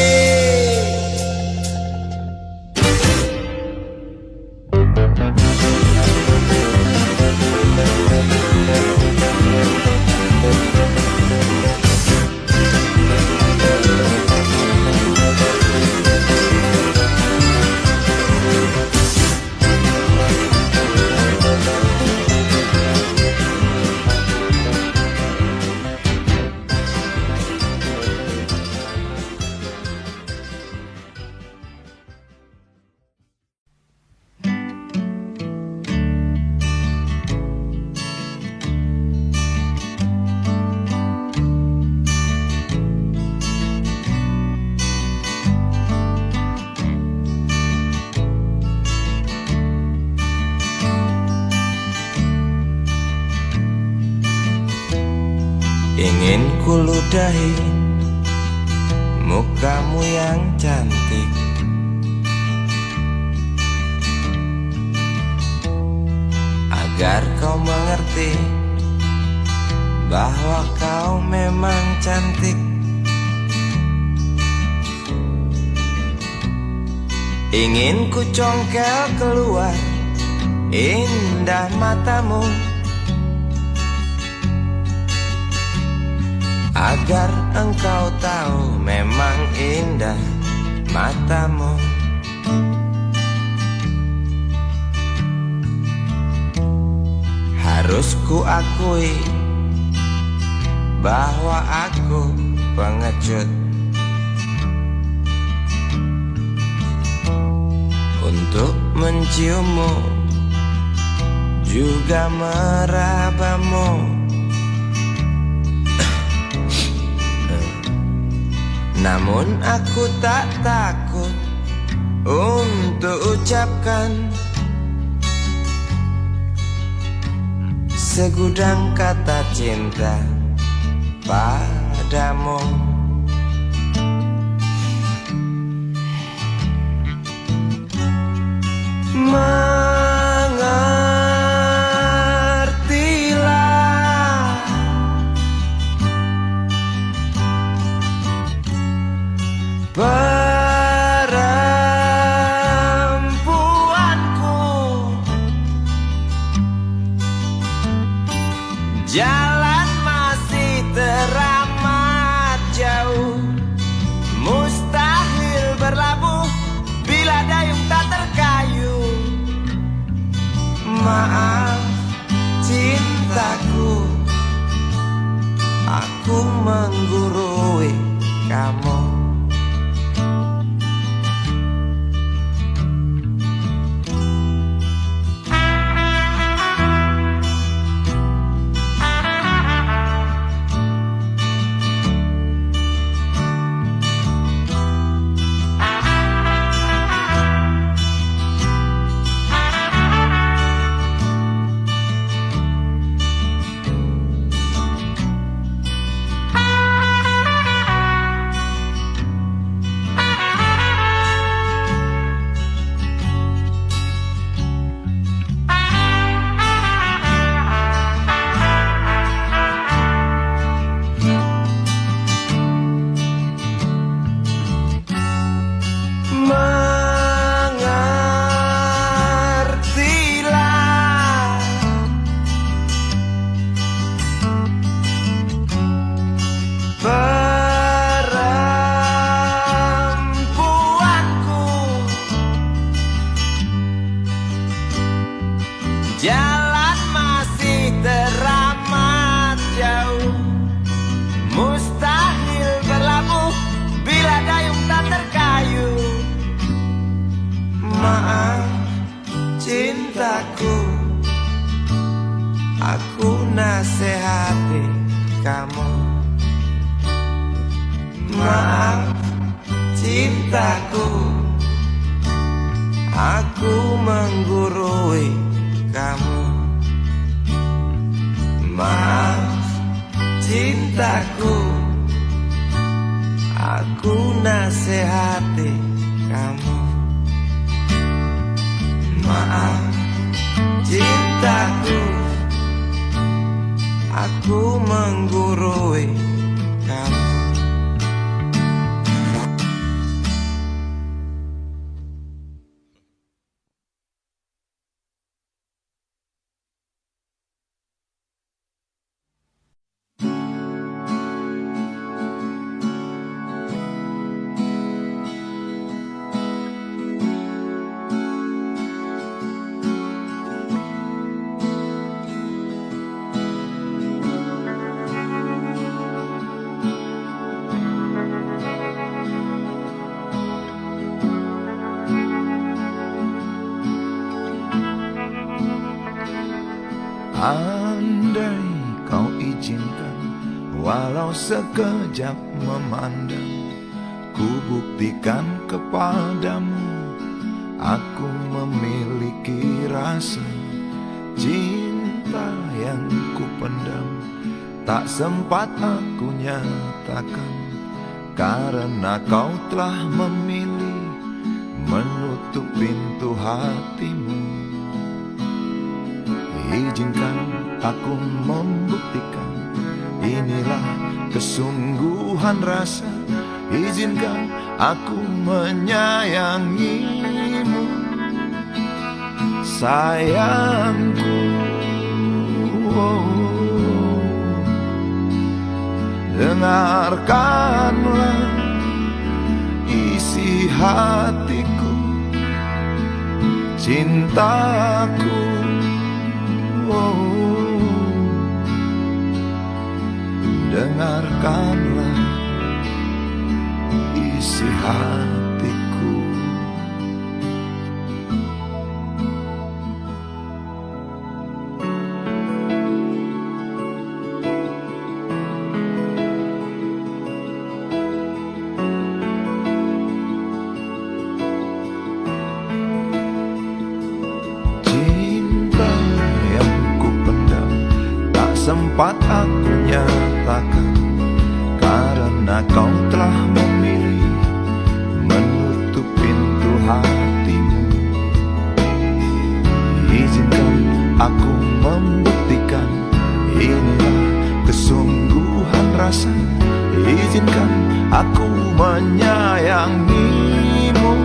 Ingin kuludahi mukamu yang cantik, agar kau mengerti bahwa kau memang cantik. Ingin ku congkel keluar indah matamu, agar engkau tahu memang indah matamu. Harus ku akui bahwa aku pengecut. Untuk menciummu juga merabamu. Namun aku tak takut untuk ucapkan segudang kata cinta padamu. Mengertilah perempuanku, jalan masih teramat jauh, mustahil berlabuh bila dayung tak terkayuh. Maaf cintaku, aku menggurui kamu. cintaku, aku nasihati kamu. Maaf cintaku, aku menggurui kamu. Maaf cintaku, aku nasihati kamu. Maaf cintaku, aku menggurui kamu. Andai kau izinkan, walau sekejap memandang, ku buktikan kepadamu, aku memiliki rasa cinta yang ku pendam. Tak sempat aku nyatakan, karena kau telah memilih menutup pintu hatimu. Izinkan aku membuktikan, inilah kesungguhan rasa. Izinkan aku menyayangimu, sayangku. Dengarkanlah isi hatiku, cintaku. Dengarkanlah isi hatiku. Sempat aku nyatakan, karena kau telah memilih menutup pintu hatimu. Izinkan aku membuktikan, inilah kesungguhan rasa. Izinkan aku menyayangimu,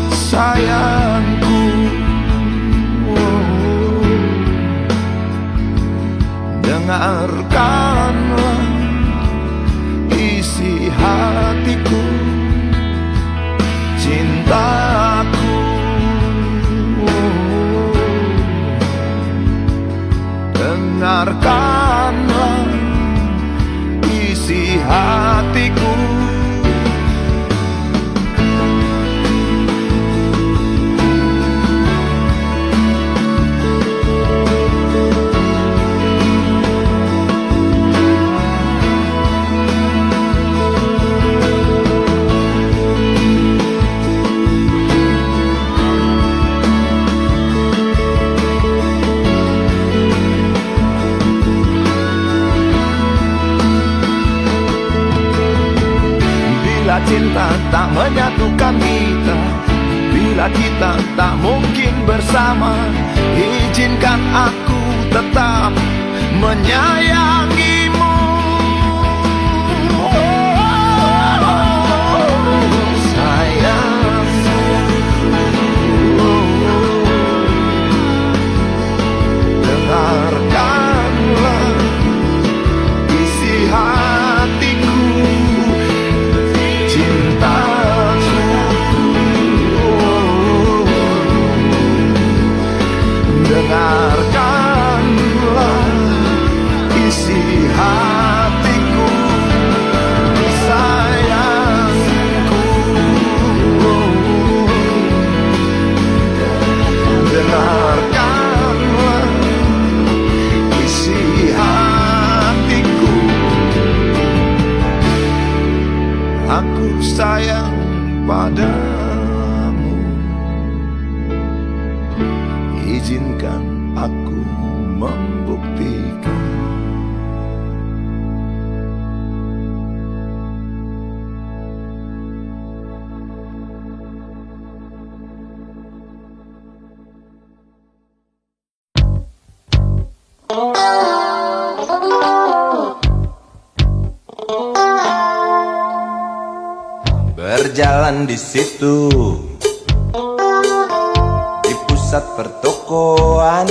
sayangku. Dengarkanlah isi hatiku, cintaku. Dengarkanlah isi hatiku. Bila cinta tak menyatukan kita, bila kita tak mungkin bersama, izinkan aku tetap menyayangimu. Sayang, dengarkanlah isi hatiku, dengarkanlah isi aku sayang padamu. Izinkan aku membuktikan. Berjalan di situ, di pusat pertokoan,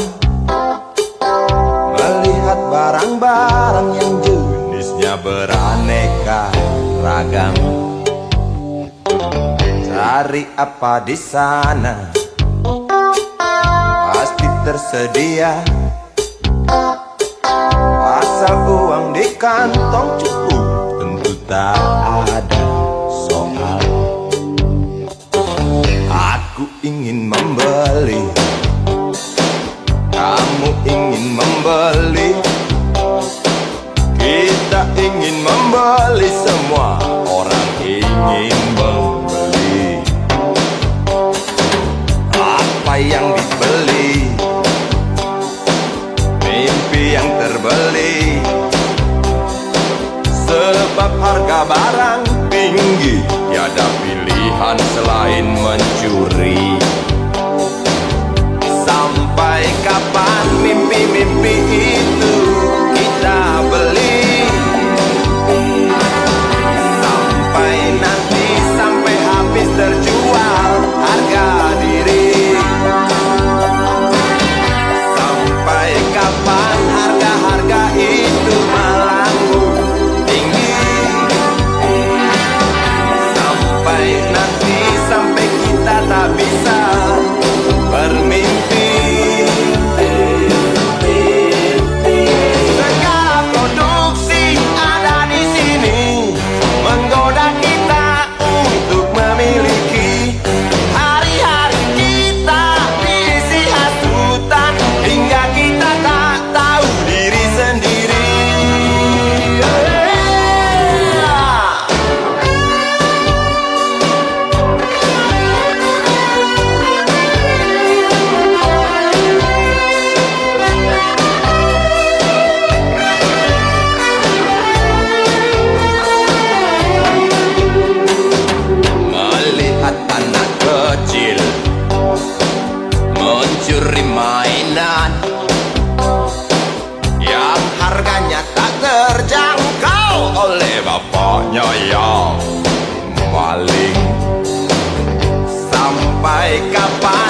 melihat barang-barang yang jenisnya beraneka ragam. Cari apa di sana, pasti tersedia, asal uang di kantong cukup, tentu tak ada soal. Aku ingin membeli, kamu ingin membeli, kita ingin membeli, semua orang ingin membeli. Apa yang dibeli, mimpi yang terbeli, sebab harga barang tinggi, tiada pilihan selain mencuri. Sampai kapan mimpi-mimpi itu kita beli? Sampai nanti, sampai habis terjual harga diri. Sampai kapan harga-harga itu melambung tinggi? Sampai nanti, sampai kita tak bisa bermimpi. Segala produksi ada di sini, menggoda kita untuk memiliki. Hari-hari kita diisi hasutan, hingga kita tak tahu diri sendiri. Melihat anak kecil mencuri mainan yang harganya tak terjangkau oleh bapaknya yang maling. Sampai kapan